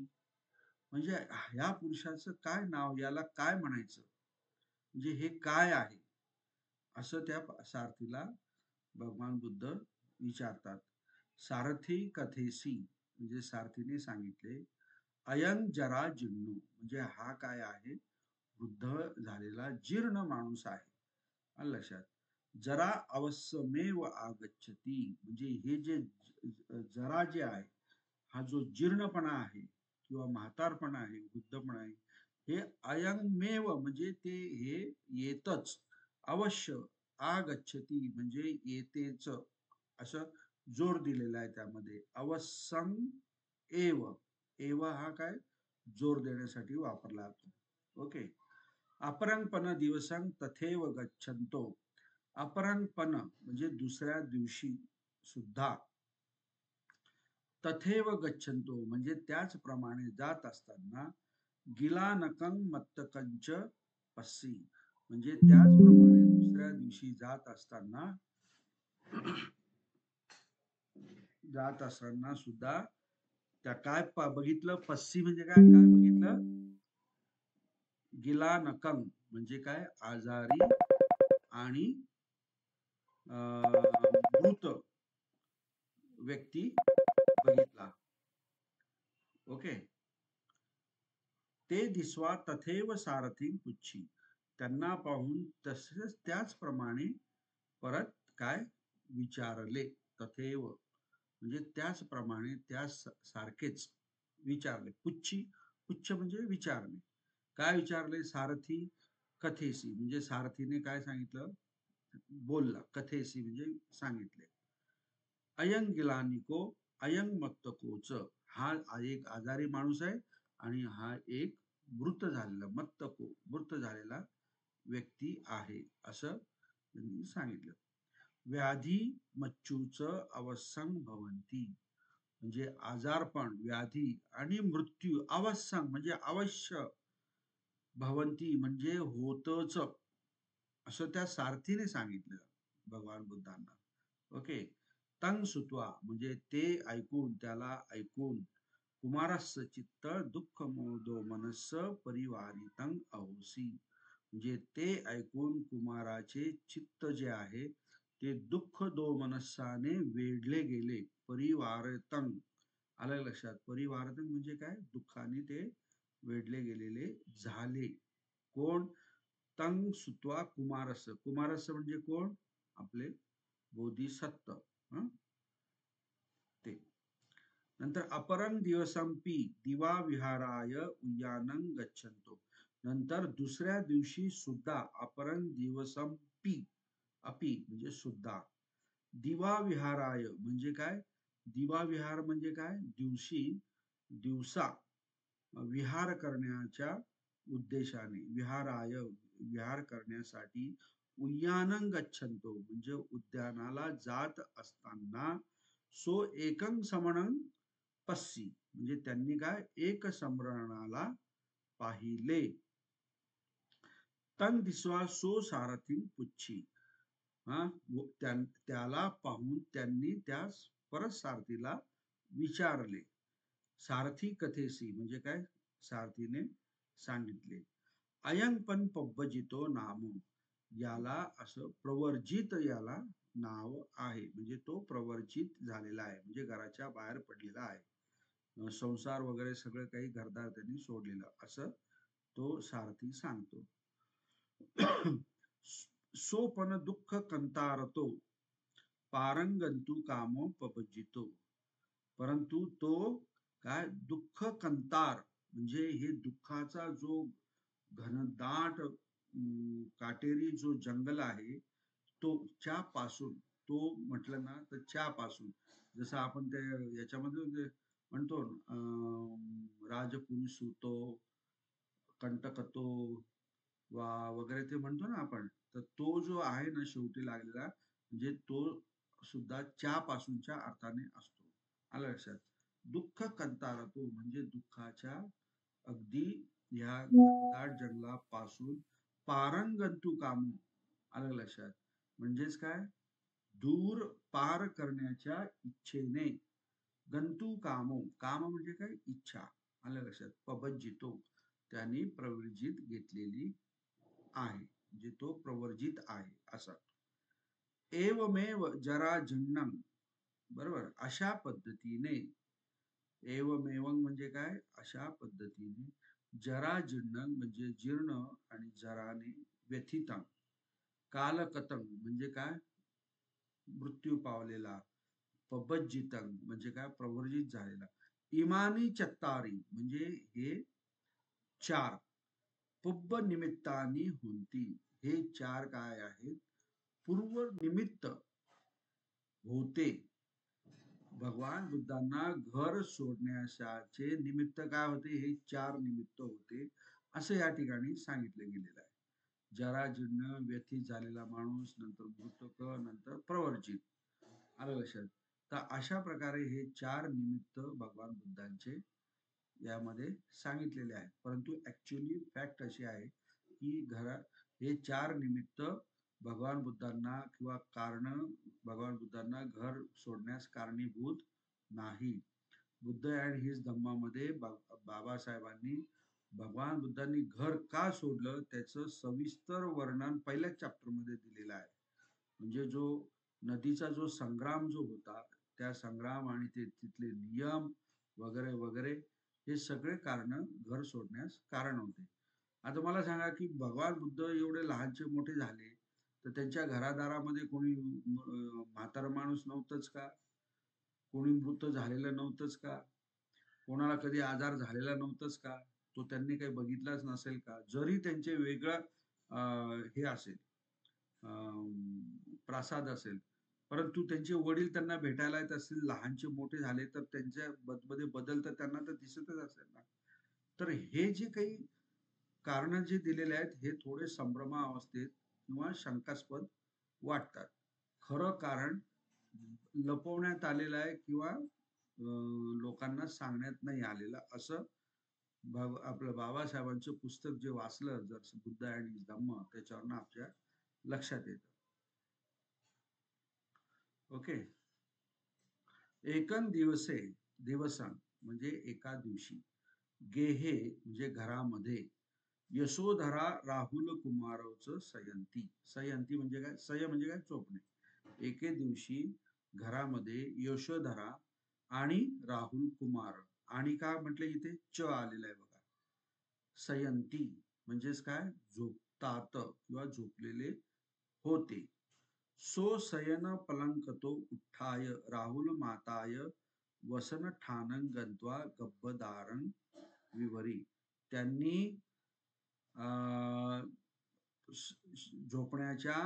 म्हणजे ह्या पुरुषाचं काय नाव, याला काय म्हणायचं, म्हणजे हे काय आहे, असं त्या सारथीला भगवान बुद्ध विचारतात. सारथी कथेसी, म्हणजे सारथीने सांगितले, अयं जरा जीर्णो, म्हणजे हा काय आहे, वृद्ध झालेला जीर्ण माणूस आहे. आलं लक्षात? जरा अवश्यमेव आगच्छती, म्हणजे हे जे जरा जे आहे, हा जो जीर्णपणा आहे किंवा म्हातारपणा आहे, वृद्धपणा आहे, हे अयंमेव, म्हणजे ते हे येतच, अवश्य, आगच्छती म्हणजे येतेच, असं जोर दिलेला आहे त्यामध्ये. अवसं एव, एव हा काय जोर देण्यासाठी वापरला जातो. ओके. अपरंपन दिवसं तथेव गच्छन्तो, अपरंपन म्हणजे दुसऱ्या दिवशी सुद्धा, तथेव गच्छन्तो म्हणजे त्याचप्रमाणे जात असताना, गिलानकं मत्तकंच पस्सी, म्हणजे त्याचप्रमाणे दुसऱ्या दिवशी जात असताना सुद्धा त्या काय बघितलं, पस्सी म्हणजे काय, काय बघितलं, गिलानकं म्हणजे काय, आजारी आणि मृत व्यक्ती बघितला. ओके. ते दिसवा तथेव सारथी पुच्छी, त्यांना पाहून तसेच त्याचप्रमाणे परत काय विचारले, तथेव म्हणजे त्याचप्रमाणे त्या सारखेच विचारले. पुच्छी, पुच्छ म्हणजे विचारणे. काय विचारले? सारथी कथेसी, म्हणजे सारथीने काय सांगितलं, बोलला. कथेसी म्हणजे सांगितले. अयं गिलानिको अयं मत्तकोच, हा एक आजारी माणूस आहे आणि हा एक मृत झालेला, मत्तको मृत झालेला व्यक्ती आहे, असं त्यांनी सांगितलं. व्याधी मच्छूच अवसंग भवंती, म्हणजे आजारपण, व्याधी आणि मृत्यू, अवसंग म्हणजे अवश्य, भवंती म्हणजे होतच, असं त्या सारथीने सांगितलं भगवान बुद्धांना. ओके. तंग सुत्वा म्हणजे ते ऐकून, त्याला ऐकून, कुमारस्य चित्त दुःख मोदो मनस्स परिवारितं अहोसी, म्हणजे ते ऐकून कुमाराचे चित्त जे आहे ते दुःख दो मनस्साने वेढले गेले. परिवारतं, आलं लक्षात? परिवारतं म्हणजे काय, दुःखाने ते वेढले गेलेले झाले. कोण? तंग सुत्वा कुमारस्य, कुमारस्य म्हणजे कोण, आपले बोधिसत्व. ते नंतर अपरं दिवसंपी दिवा विहाराय उयानं गच्छन्तो, नंतर दुसऱ्या दिवशी सुद्धा, अपरं दिवसंपी, अपि म्हणजे सुद्धा, दिवा विहाराय म्हणजे काय, दिवा विहार म्हणजे काय, दिवसा विहार करण्याच्या उद्देशाने, विहाराय विहार करण्यासाठी, उद्यानं गच्छन्तो म्हणजे उद्यानाला जात असताना, सो एकं समणं पस्सी म्हणजे त्यांनी काय, एक समरणाला पाहिले. तन दिसवा सो सारथी पुच्छी, त्याला पाहून त्यांनी त्या परत सारथीला विचारले. सारथी कथेसी म्हणजे काय, सारथीने सांगितले. अयं पण पब्बजितो नाम, याला असं प्रवर्जित, याला नाव आहे, म्हणजे तो प्रवर्जित झालेला आहे, म्हणजे घराच्या बाहेर पडलेला आहे, संसार वगैरे सगळं काही घरदार त्यांनी सोडलेलं, असं तो सारथी सांगतो. सो पण दुःख कंतारतो पारंगंतु कामो पबजितो, परंतु तो काय, दुःख कंतार म्हणजे हे दुःखाचा जो घनदाट काटेरी जो जंगल आहे, तो च्या पासून, तो म्हटलं ना तर च्या पासून, जसं आपण ते याच्यामध्ये म्हणतो राजपुरुष होतो, कंटकतो वा वगैरे ते म्हणतो ना आपण, तर तो जो आहे ना शेवटी लागलेला, म्हणजे तो सुद्धा च्या पासूनच्या अर्थाने असतो. आलं लक्षात? दुःख कंतारतो म्हणजे दुःखाच्या अगदी ह्या घनदाट जंगलापासून पारंगंतु कामो, आलं लक्षात? म्हणजेच काय, दूर पार करण्याच्या इच्छेने गंतू कामो, काम म्हणजे काय, इच्छा, आलं लक्षात, पबज्जितो, त्यांनी प्रवर्जित घेतलेली आहे, म्हणजे तो प्रवर्जित आहे असा. एवमेव जराजन्नम, बरोबर, अशा पद्धतीने, एवमेव म्हणजे काय, अशा पद्धतीने, जराजीर्ण म्हणजे जीर्ण आणि जराने व्यथितं, कालकतं म्हणजे काय, मृत्यू पावलेला, पबज्जितं म्हणजे काय, प्रवर्जित झालेला, इमानी चत्तारी म्हणजे हे चार, पुब्ब निमित्तानी होती, हे चार काय आहेत, पूर्व निमित्त होते. भगवान बुद्धांना घर सोडण्याचे निमित्त काय होते, हे चार निमित्त होते असं या ठिकाणी सांगितलं गेलेलं आहे. जराजीर्ण, व्यथित झालेला माणूस, नंतर मृतक, नंतर प्रवर्जित, आलं लक्षात. तर अशा प्रकारे हे चार निमित्त भगवान बुद्धांचे यामध्ये सांगितलेले आहेत. परंतु ऍक्च्युअली फॅक्ट अशी आहे की हे चार निमित्त भगवान बुद्धांना किंवा कारण भगवान बुद्धांना घर सोडण्यास कारणीभूत नाही. बुद्ध अँड हिज धम्मामध्ये बाबासाहेबांनी भगवान बुद्धांनी घर का सोडलं त्याचं सविस्तर वर्णन पहिल्याच चॅप्टर मध्ये दिलेलं आहे. म्हणजे जो नदीचा जो संग्राम जो होता, त्या संग्राम आणि ते तिथले नियम वगैरे वगैरे, हे सगळे कारण घर सोडण्यास कारण होते. आता मला सांगा की भगवान बुद्ध एवढे लहानचे मोठे झाले तर त्यांच्या घरादारामध्ये कोणी म्हातारा माणूस नव्हतंच का, कोणी मृत झालेलं नव्हतंच का, कोणाला कधी आजार झालेला नव्हतंच का, तो त्यांनी काही बघितलाच नसेल का, जरी त्यांचे वेगळं हे असेल, प्रासाद असेल, परंतु त्यांचे वडील त्यांना भेटायला येत असतील, लहानचे मोठे झाले तर त्यांच्या मध्ये बदल तर त्यांना तर दिसतच असेल ना. तर हे जे काही कारण जे दिलेले आहेत हे थोडे संभ्रमावस्थेत किंवा शंकास्पद वाटतात. खरं कारण लपवण्यात आलेलं आहे किंवा लोकांना सांगण्यात नाही आलेलं, असं आपलं बाबासाहेबांचं पुस्तक जे वाचलं जर बुद्ध आणि धम्म, त्याच्यावरनं आपल्या लक्षात येतं. ओके. एकन दिवसे, दिवसन म्हणजे एका दिवशी, गेहे म्हणजे घरामध्ये, यशोधरा राहुल कुमारचं सयंती, सयंती म्हणजे काय, सय म्हणजे काय, चोपणे, एके दिवशी घरामध्ये यशोधरा आणि राहुल कुमार, आणि काय म्हटलं इथे च आलेलं आहे बघा, सयंती म्हणजेच काय, झोपतात किंवा झोपलेले होते. सो सयन पलंकतो उत्थाय राहुल माताय वसन ठानं गत्वा गब्बदारं विवरी, त्यांनी झोपण्याच्या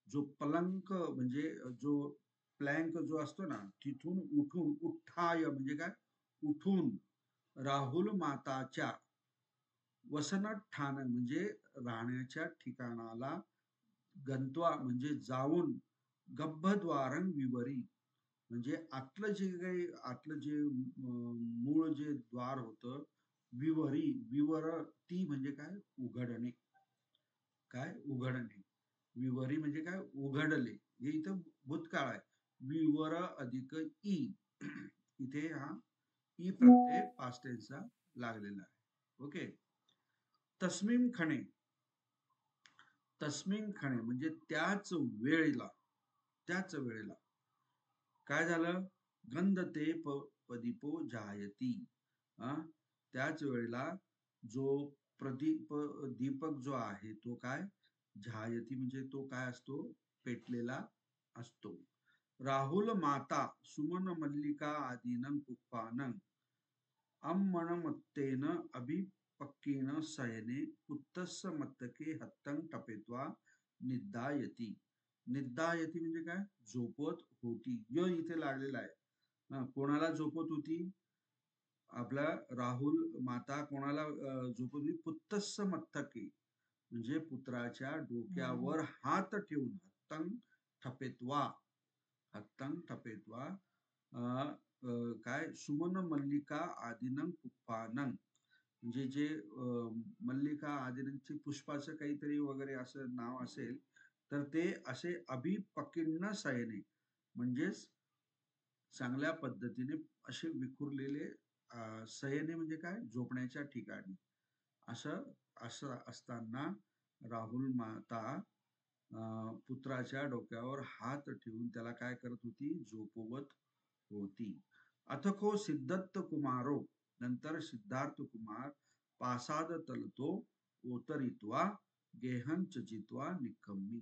जो पलंक म्हणजे जो प्लँक जो असतो ना, तिथून उठून, उत्थाय म्हणजे काय, उठून, राहुल माताच्या, वसन ठाण म्हणजे राहण्याच्या ठिकाणाला, गंतवा म्हणजे जाऊन, गब्बद्वारं विवरी म्हणजे आतलं जे काही, आतलं जे मूळ जे द्वार होतं, विवरी, विवर ती म्हणजे काय, उघडणे, काय, उघडणे, विवरी म्हणजे काय, उघडले, हे इथं भूतकाळ आहे, विवर अधिक ई, इथे हा ई प्रत्यय पास्ट टेन्सचा लागलेला आहे. ओके. तस्मिन खणे, तस्मिन खणे म्हणजे त्याच वेळेला, त्याच वेळेला काय झालं, गंध ते पदीपो जायती, त्याच वेळेला जो प्रदीप, दीपक जो आहे तो काय, जायती म्हणजे तो काय असतो, पेटलेला असतो. राहुल माता सुमन मल्लिका आदीनं पुष्पानं अम्मणमत्तेन अभिपक्केन शयने उत्तस्स मत्तके हत्तं टपेत्वा निद्दायती, निद्दायती म्हणजे काय, झोपत होती, य इथे लागलेला आहे. कोणाला झोपत होती, आपला राहुल माता कोणाला झोपत होती, पुत्तस्स मत्तके म्हणजे पुत्राच्या डोक्यावर हात ठेवून, हत्तं ठपेत्वा, हत्तं ठपेत्वा, काय, सुमन मल्लिका आदिनं पुष्पानं म्हणजे जे मल्लिका आदिनंचे पुष्पाचं काहीतरी वगैरे असं नाव असेल, तर ते असे अभिपकिन्न शयने म्हणजेच चांगल्या पद्धतीने असे विखुरलेले शयने म्हणजे काय, झोपण्याच्या ठिकाणी. असं असं असताना राहुल माता पुत्राच्या डोक्यावर हात ठेवून त्याला काय करत होती, झोपवत होती. अथको सिद्धत्त कुमारो, नंतर सिद्धार्थ कुमार पासाद तलतो ओतरित्वा गेहंच जित्वा निकम्मी.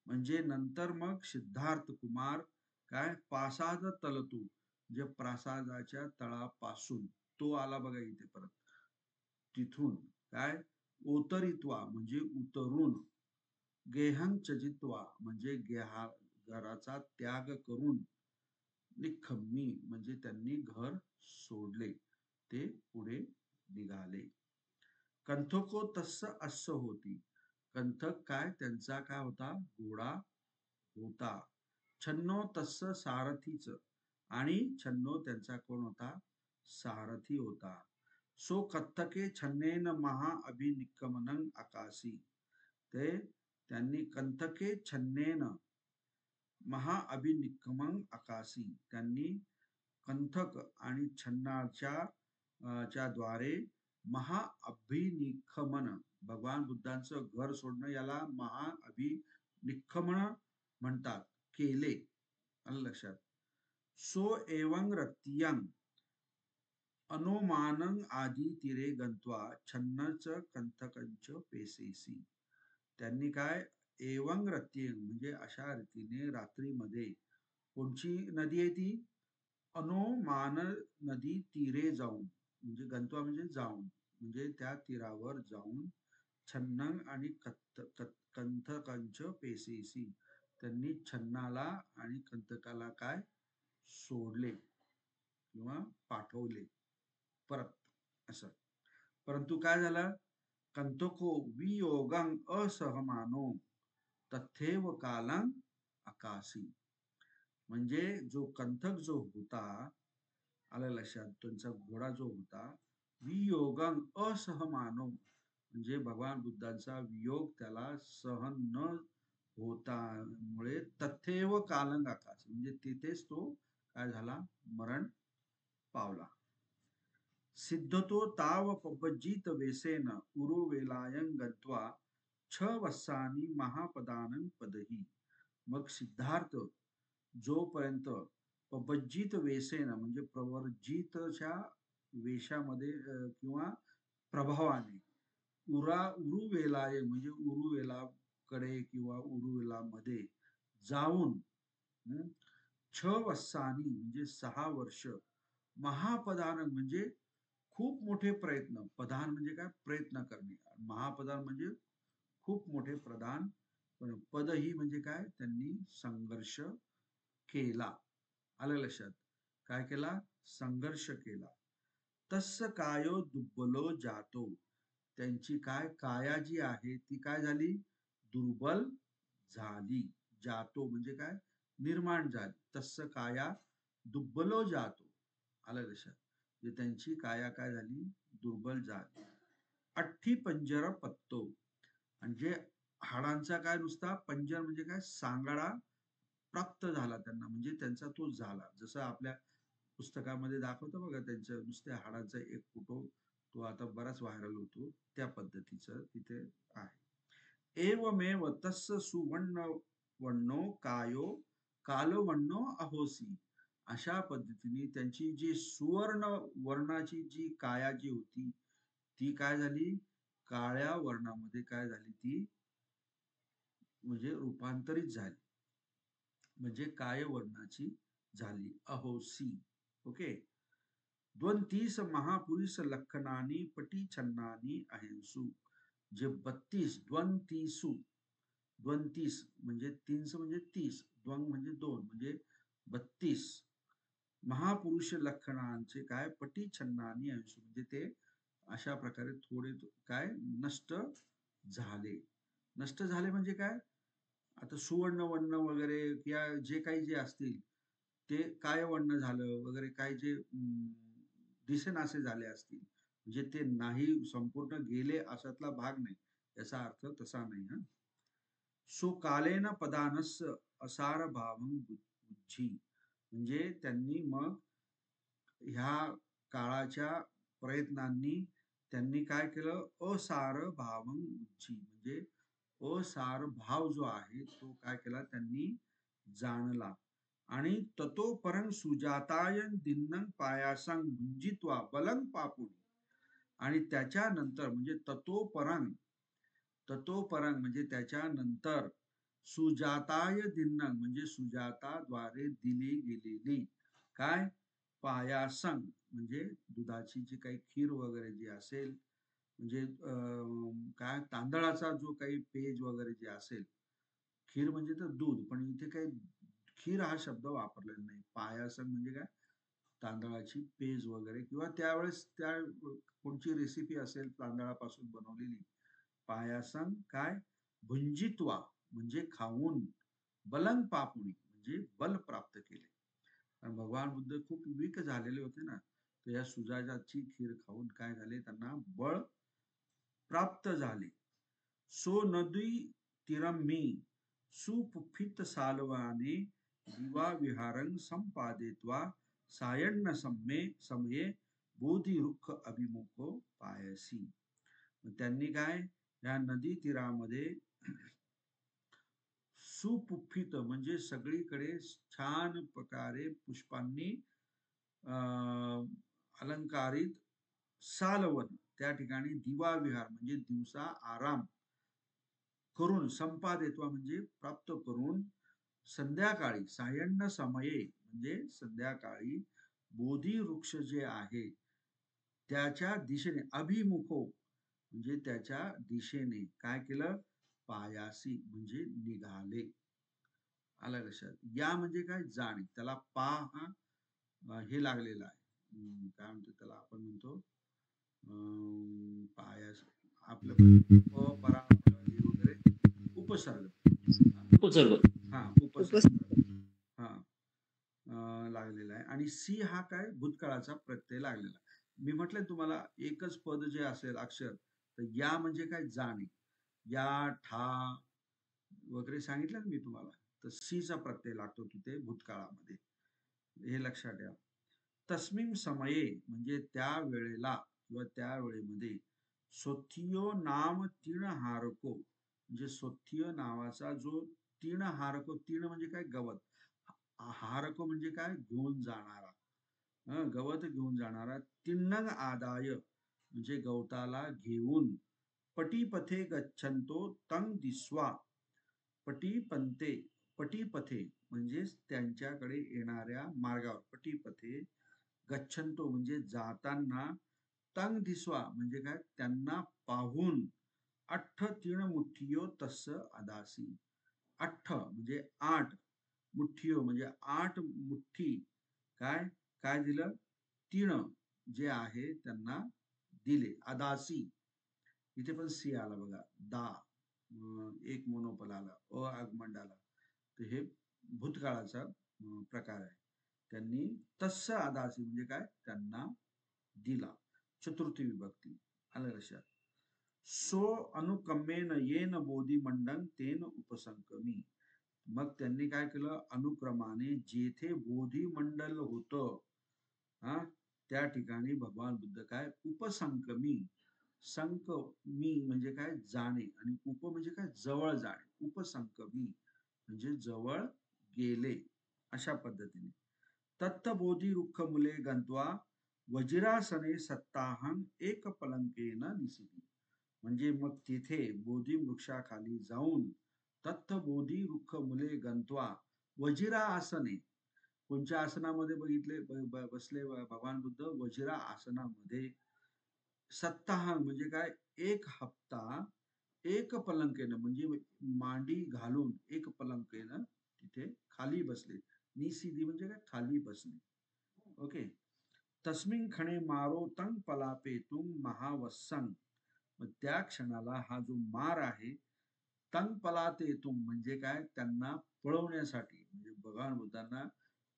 म्हणजे नंतर मग सिद्धार्थ कुमार काय, पासाद तलतो म्हणजे प्रासादाच्या तळापासून, तो आला बघा इथे परत, तिथून काय, ओतरित्वा म्हणजे उतरून, गेहंच जित्वा म्हणजे घराचा त्याग करून, निखम्मी म्हणजे त्यांनी घर सोडले, ते पुढे निघाले. कंथको तस्स अश्व होती, कंथक काय त्यांचा काय होता, घोडा होता. छन्नो तस्स सारथीच, आणि छन्नो त्यांचा कोण होता, सारथी होता. सो कत्थके छन्नेन महा अभिनिक्कमनं आकाशी, ते त्यांनी कंथके छन्नेन महाअभिनिक्कमं आकाशी, त्यांनी कंथक आणि छन्नाच्या द्वारे महाअभिनिक्कमन, भगवान बुद्धांचं घर सोडणं याला महाअभिनिक्कमन म्हणतात, केले. आलं लक्षात. सो एवं रतियं अनोमानं आदी तिरे गंत्वा छन्नच कंथकंच पेसेसी, त्यांनी काय, एवं रतियं म्हणजे अशा रीतीने रात्रीमध्ये, कोणची नदी आहे ती, अनोमान नदी तीरे जाऊन, म्हणजे गंतवा म्हणजे जाऊन, म्हणजे त्या तीरावर जाऊन, छन्नंग आणि कंथकांच पेसेसी, त्यांनी छन्नाला आणि कंथकाला काय, सोडले किंवा पाठवले परत असं. परंतु काय झालं, कंथको वियोगं असहमानो तथेव कालं आकाशी, म्हणजे जो कंथक जो होता, आलं लक्षात, त्यांचा घोडा जो होता, वियोगं असहमानो म्हणजे भगवान बुद्धांचा वियोग त्याला सहन न होता मुळे, तथेव कालं आकाशी म्हणजे तिथेच तो काय झाला, मरण पावला. सिद्धतो ताव पब्बजित वेसेन उरुवेलायं गत्वा छ वस्सानी महापदानं पदही. मग सिद्धार्थ जोपर्यंत पब्बजित वेसेन म्हणजे प्रवर्जितच्या वेशामध्ये किंवा प्रभावाने, उरुवेलाय म्हणजे उरुवेलाकडे किंवा उरुवेलामध्ये जाऊन, छ वस्सानी म्हणजे 6 वर्ष, महापदान म्हणजे खूप मोठे प्रयत्न, पदान म्हणजे काय, प्रयत्न करणे, महापदान म्हणजे खूप मोठे प्रदान, पण पद ही म्हणजे काय, त्यांनी संघर्ष केला. आलं लक्षात, काय केला, संघर्ष केला. तस्स कायो दुर्बलो जातो, त्यांची काय काया जी आहे ती काय झाली, दुर्बल झाली. जातो म्हणजे काय, निर्माण झाली. तस्स काया दुर्बलो जातो, आलं लक्षात, म्हणजे त्यांची काया काय झाली, दुर्बल झाली. अठ्ठी पंजर पत्तो म्हणजे हाडांचा काय, नुसता पंजर म्हणजे काय, सांगाडा प्राप्त झाला त्यांना, म्हणजे त्यांचा तो झाला. जसं आपल्या पुस्तकामध्ये दाखवतो बघा, त्यांच्या नुसत्या हाडांचा एक फोटो, तो आता बराच व्हायरल होतो, त्या पद्धतीचं तिथे आहे. एवमेव तस्य सुवर्ण वण्णो कायो कालवण्णो अहोसी, अशा पद्धतीने त्यांची जी सुवर्ण वर्णाची जी काया जी होती, ती काय झाली, काळ्या वर्णामध्ये काय झाली, ती म्हणजे रूपांतरित झाली, म्हणजे काय वर्णाची झाली, अहोसी. ओके. 32 महापुरुष लखनानी पटी छन्नानी अहिंसू, जे 32 द्वंतीसु, 32 म्हणजे 3 म्हणजे 30, द्वंग म्हणजे 2 म्हणजे 32 महापुरुष लखनांचे काय, पटी छन्नानी अहिंसू म्हणजे ते अशा प्रकारे थोडे काय नष्ट झाले. नष्ट झाले म्हणजे काय, आता सुवर्ण वर्ण वगैरे या जे काही जे असतील ते काय वर्ण झालं वगैरे, काय जे दिसेनासे झाले असतील, म्हणजे ते नाही, संपूर्ण गेले अशातला भाग नाही, याचा अर्थ तसा नाही. सो कालेन पदानस असार भावं बुद्धी, म्हणजे त्यांनी मग ह्या काळाच्या प्रयत्नांनी त्यांनी काय केलं, असार भावं बुद्धी म्हणजे असार भाव जो आहे तो काय केला त्यांनी जाणला. आणि ततो परं सुजाताय दिन्नं पायासं भुंजित्वा बलं पापुनी, आणि त्याच्यानंतर म्हणजे ततोपरंग म्हणजे त्याच्यानंतर सुजाताय दिन्नं म्हणजे सुजाताद्वारे दिली गेलेली काय पायासंग म्हणजे दुधाची जी काही खीर वगैरे जी असेल, म्हणजे काय तांदळाचा जो काही पेज वगैरे जे असेल, खीर म्हणजे तर दूध, पण इथे काही खीर हा शब्द वापरलेला नाही. पायासंग म्हणजे काय, तांदळाची पेज वगैरे, किंवा त्यावेळेस त्या कोणची रेसिपी असेल तांदळापासून बनवलेली, पायासंग काय भुंजित्वा म्हणजे खाऊन, बलं पापुणी म्हणजे बल प्राप्त केले. कारण भगवान बुद्ध खूप वीक झालेले होते ना, तर या सुजाताची खीर खाऊन काय झाले, त्यांना बळ प्राप्त झाले. सो नदी तिरम्मी सुपुफित सालवाने दिवा विहारं संपादित्वा सायण्य समये बोधिरुख अभिमुखो पायसी. त्यांनी काय या नदी तीरामध्ये सुपुफित म्हणजे सगळीकडे छान प्रकारे पुष्पांनी अलंकारित सालवन, त्या ठिकाणी दिवा विहार म्हणजे दिवसा आराम करून, संपादित्वा म्हणजे प्राप्त करून, संध्याकाळी सायण्य समये म्हणजे संध्याकाळी बोधी वृक्ष जे आहे त्याच्या दिशेने अभिमुखो म्हणजे त्याच्या दिशेने काय केलं, पायासी म्हणजे निघाले. आलं लक्षात. या म्हणजे काय, जाणे. त्याला पा हा हे लागलेला आहे, काय म्हणतो त्याला आपण म्हणतो पायास, आपलं प परा हे वगैरे उपसर्ग, उपसर्ग. हा उपस उपसर्ग हा लागलेला आहे. आणि सी हा काय भूतकाळाचा प्रत्यय लागलेला. मी म्हटलं तुम्हाला एकच पद जे असेल अक्षर, तर या म्हणजे काय, जाणे. या ठा वगैरे सांगितलं ना मी तुम्हाला, तर सीचा प्रत्यय लागतो तिथे भूतकाळामध्ये, हे लक्षात ठेवा. तस्मिन समये म्हणजे त्या वेळेला किंवा त्या वेळेमध्ये सोथियो नाम तीणहारको म्हणजे सोथियो नावाचा जो तीणहारको, तीण म्हणजे काय, गवत, हारको म्हणजे काय, घेऊन जाणारा, गवत घेऊन जाणारा, तिण्णग आदाय म्हणजे गवताला घेऊन, पटीपथे गच्छंतो तंग दिस्वा, पटीपंते पटीपथे म्हणजे त्यांच्याकडे येणाऱ्या मार्गावर, पटीपथे गच्छंतो म्हणजे जाताना, तंग दिसवा म्हणजे काय, त्यांना पाहून, अठ्ठ तीण मुठ्ठियो तस्स अदासी, अठ्ठ म्हणजे 8, मुठ्ठियो म्हणजे 8 मुठ्ठी, काय काय दिलं, तीण जे आहे त्यांना दिले, अदासी. इथे पण सी आला बघा, दा एक मोनोपल आला, अ आगमंड आला, तर हे भूतकाळाचा प्रकार आहे. त्यांनी तस्स अदासी म्हणजे काय, त्यांना दिला, चतुर्थी विभक्ती. आलं लक्षात. सो अनुकम्मेन येन बोधिमंडन तेन उपसंकमी, मग त्यांनी काय केलं, अनुक्रमाने जेथे बोधिमंडल होतं, हा त्या ठिकाणी भगवान बुद्ध काय उपसंकमी, संकमी म्हणजे काय, जाणे, आणि उप म्हणजे काय, जवळ जाणे, उपसंकमी म्हणजे जवळ गेले, अशा पद्धतीने. तत्तबोधी रुक्ख मुले गंत्वा वज्रासने सत्ताहं एक पलंकेन निसिती, म्हणजे मग तिथे बोधी वृक्षाखाली जाऊन, तत्तबोधी रुक्ख मुले गंत्वा वजिरा आसने, कोणत्या आसनामध्ये बघितले बसले भगवान बुद्ध, वज्रा आसनामध्ये, सत्ताह म्हणजे काय, एक हप्ता, एक पलंकेनं म्हणजे मांडी घालून, एक पलंकेनं तिथे खाली बसले, निसिदी म्हणजे काय, खाली बसणे. ओके. तस्मिन खणे मारो तंग पलापेतुंग महावस्संग, मग त्या क्षणाला हा जो मार आहे, तंग पलातेतुम म्हणजे काय, त्यांना पळवण्यासाठी, म्हणजे भगवान बुद्धांना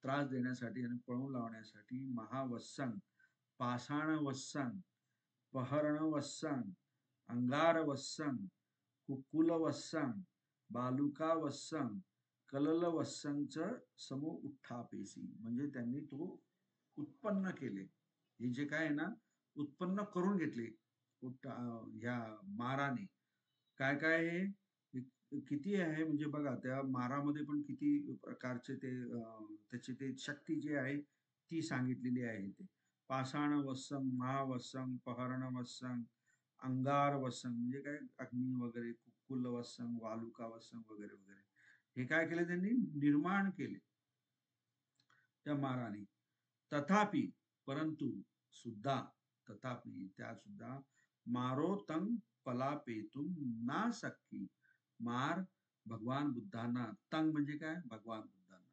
त्रास देण्यासाठी आणि पळवून लावण्यासाठी, महावस्संग, पाषाण वस्संग, पहरण वस्संग, अंगार वस्संग, कुकुल वस्संग, बालुका वत्संग कलल वत्संगचं समो उत्थापेसी, म्हणजे त्यांनी तो उत्पन्न केले. हे जे काय आहे ना, उत्पन्न करून घेतले ह्या माराने. काय काय आहे किती आहे म्हणजे बघा, त्या मारामध्ये पण किती प्रकारचे ते त्याची ते शक्ती जी आहे ती सांगितलेली आहे. ते पाषाण वत्संग, महावत्संग, पहरण वत्संग, अंगार वत्संग म्हणजे काय अग्नी वगैरे, कुल वत्संग, वालुका वत्संग वगैरे वगैरे. हे काय केले त्यांनी निर्माण केले त्या माराने. तथापि परंतु सुद्धा, तथापि त्या सुद्धा मारो तंग पलापेतुम ना सक्की, मार भगवान बुद्धांना, तंग म्हणजे काय भगवान बुद्धांना,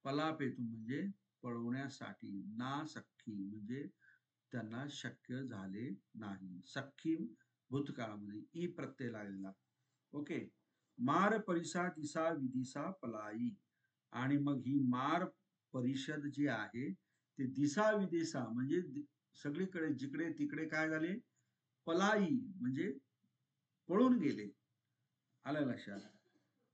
पलापेतुम म्हणजे पळवण्यासाठी, ना सख्खी म्हणजे त्यांना शक्य झाले नाही. सख्खी भूतकाळामध्ये ई प्रत्यय लागलेला. ओके. मार परिसा दिसा विदिसा पलाई, आणि मग ही मार परिषद जी आहे ते दिसा विदिसा म्हणजे सगळीकडे जिकडे तिकडे काय झाले, पलाई म्हणजे पळून गेले. आलं लक्षात.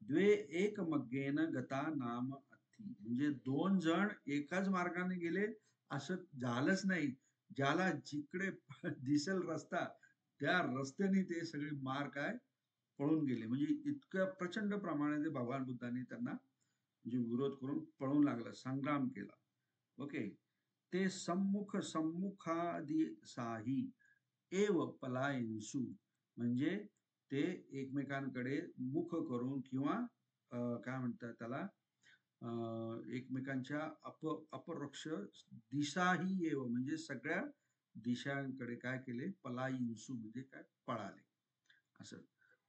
द्वे एक मग्गेन गता नाम अथी, म्हणजे दोन जण एकाच मार्गाने गेले असं झालंच नाही. ज्याला जिकडे दिसेल रस्ता त्या रस्त्याने ते सगळे मार काय पळून गेले. म्हणजे इतक्या प्रचंड प्रमाणात भगवान बुद्धांनी त्यांना म्हणजे विरोध करून पळून लागला, संग्राम केला. ओके. ते सम्मुख सम्मुखादिसाही एव पलायन्सु, म्हणजे ते एकमेकांकडे मुख करून किंवा काय म्हणतात त्याला, एकमेकांच्या अपरोक्ष दिशाही एव म्हणजे सगळ्या दिशांकडे काय केले, पलायन्सु म्हणजे काय पळाले असं.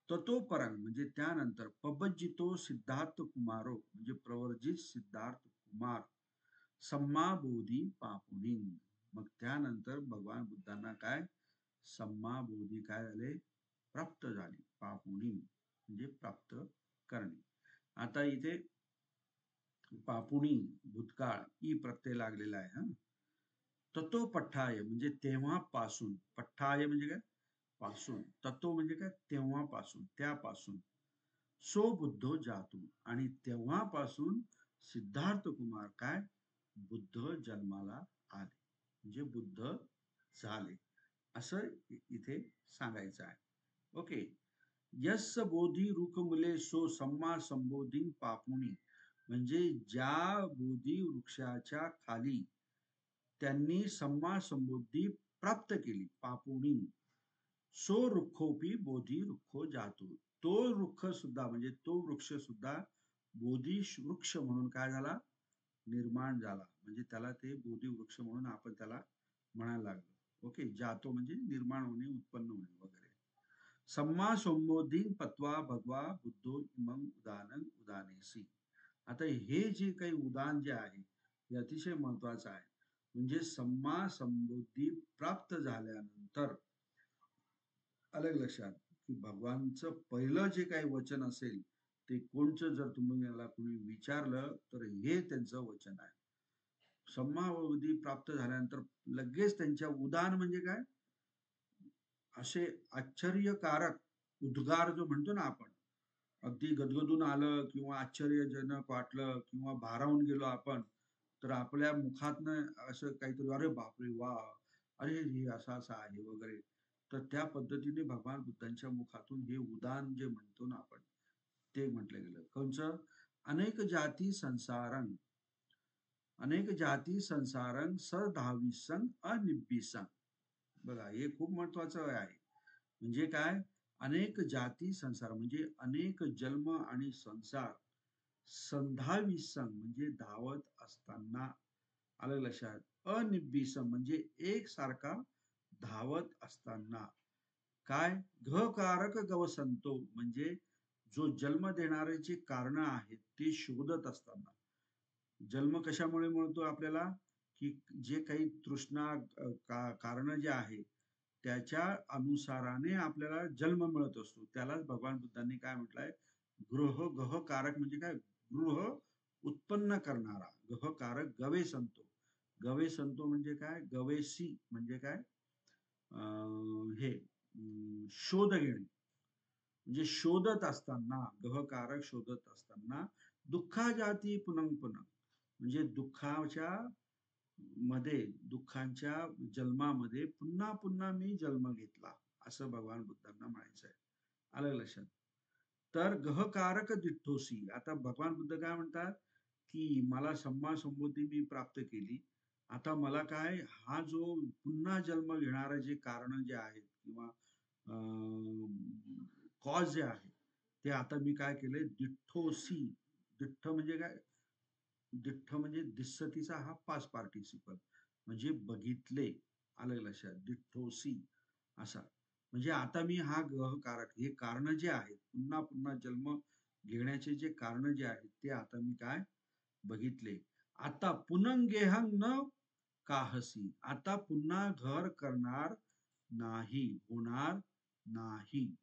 ततोपरंग म्हणजे त्यानंतर पबज्जितो सिद्धार्थ कुमारो म्हणजे प्रवर्जित सिद्धार्थ कुमार सम्माबोधी पापुनिंग, मग त्यानंतर भगवान बुद्धांना काय सम्माबोधी काय झाले, प्राप्त झाली. पापुनिंग म्हणजे प्राप्त करणे. आता इथे पापुणी भूतकाळ ई प्रत्यय लागलेला आहे. हा, ततो पठ्ठाय म्हणजे तेव्हापासून, पठ्ठाय म्हणजे काय पासून, तत्व म्हणजे काय तेव्हापासून, त्यापासून, सो बुद्धो जातो आणि तेव्हापासून सिद्धार्थ कुमार काय बुद्ध जन्माला आले, म्हणजे बुद्ध झाले असं इथे सांगायचं आहे. ओके. यस्स बोधी रुखमुले सो सम्मा संबोधी पापुणी, म्हणजे ज्या बोधी वृक्षाच्या खाली त्यांनी सम्मा संबोधी प्राप्त केली, पापुणी, सो वृक्षोपी बोधी वृक्षो जातो, तो वृक्ष सुद्धा म्हणजे तो वृक्ष सुद्धा बोधी वृक्ष म्हणून काय झाला, निर्माण झाला. म्हणजे त्याला ते बोधी वृक्ष म्हणून आपण त्याला म्हणायला लागलो. ओके. जातो म्हणजे निर्माण होणे, उत्पन्न होणे वगैरे. सम्मा संबोधी पत्वा भगवा बुद्धो इमं उदानंग उदानेसी. आता हे जे काही उदान जे आहे हे अतिशय महत्वाचं आहे. म्हणजे सम्मा संबोधी प्राप्त झाल्यानंतर अलग लक्षात की भगवानचं पहिलं जे काही वचन असेल ते कोणचं, जर तुम्ही याला कोणी विचारलं तर हे त्यांचं वचन आहे. सम्मावधी प्राप्त झाल्यानंतर लगेच त्यांच्या उदान म्हणजे काय, असे आश्चर्यकारक उद्गार जो म्हणतो ना आपण, अगदी गदगदून आलं किंवा आश्चर्यजनक वाटलं किंवा भारावून गेलो आपण, तर आपल्या मुखातनं असं काहीतरी, अरे बापरे वा, अरे हे असं असं आहे वगैरे, तर त्या पद्धतीने भगवान बुद्धांच्या मुखातून हे उदान जे म्हणतो ना आपण ते म्हटलं गेलं. कोणचं, अनेक जाती संसारंग, अनेक जाती संसारंग सधाविसंग अनिब्बिसंग. बघा हे खूप महत्वाचं आहे. म्हणजे काय, अनेक जाती संसार म्हणजे अनेक जन्म आणि संसार, संधाविसंग म्हणजे धावत असताना, आलं लक्षात, अनिब्बिसम म्हणजे एकसारखा धावत असताना, काय घकारक गवसंतो म्हणजे जो जन्म देणारे जे कारण आहेत ते शोधत असताना. जन्म कशामुळे मिळतो आपल्याला, की जे काही तृष्णा कारण जे आहे त्याच्या अनुसाराने आपल्याला जन्म मिळत असतो. त्यालाच भगवान बुद्धांनी काय म्हटलंय, गहकारक म्हणजे काय, गृह उत्पन्न करणारा, गहकारक गवे संतो. गवे संतो म्हणजे काय, गवेसी म्हणजे काय, हे शोध घेणे, म्हणजे शोधत असताना, गहकारक शोधत असताना दुःखा जाती पुनंग पुनंग, म्हणजे दुःखांच्या जन्मामध्ये पुन्हा पुन्हा मी जन्म घेतला, असं भगवान बुद्धांना म्हणायचं आहे. आलं लक्षात? तर गहकारक दिठ्ठोसी, आता भगवान बुद्ध काय म्हणतात की मला सम्मा संबुद्धी मी प्राप्त केली, आता मला काय हा जो पुन्हा जन्म घेणारे जे कारण जे आहेत किंवा कॉज जे आहे ते आता मी काय केलंय, दिठ्ठोसी. दिठ्ठ म्हणजे काय? दिठ्ठ म्हणजे दिस्सतीचा हा पास्ट पार्टिसिपल, म्हणजे बघितले. आलं लक्षात? दिठ्ठोसी असा. म्हणजे आता मी हा ग्रहकारक, हे कारण जे आहेत पुन्हा पुन्हा जन्म घेण्याचे जे कारण जे आहेत ते आता मी काय बघितले. आता पुनंगेहं न काहसी, आता पुन्हा घर करणार नाही, होणार नाही.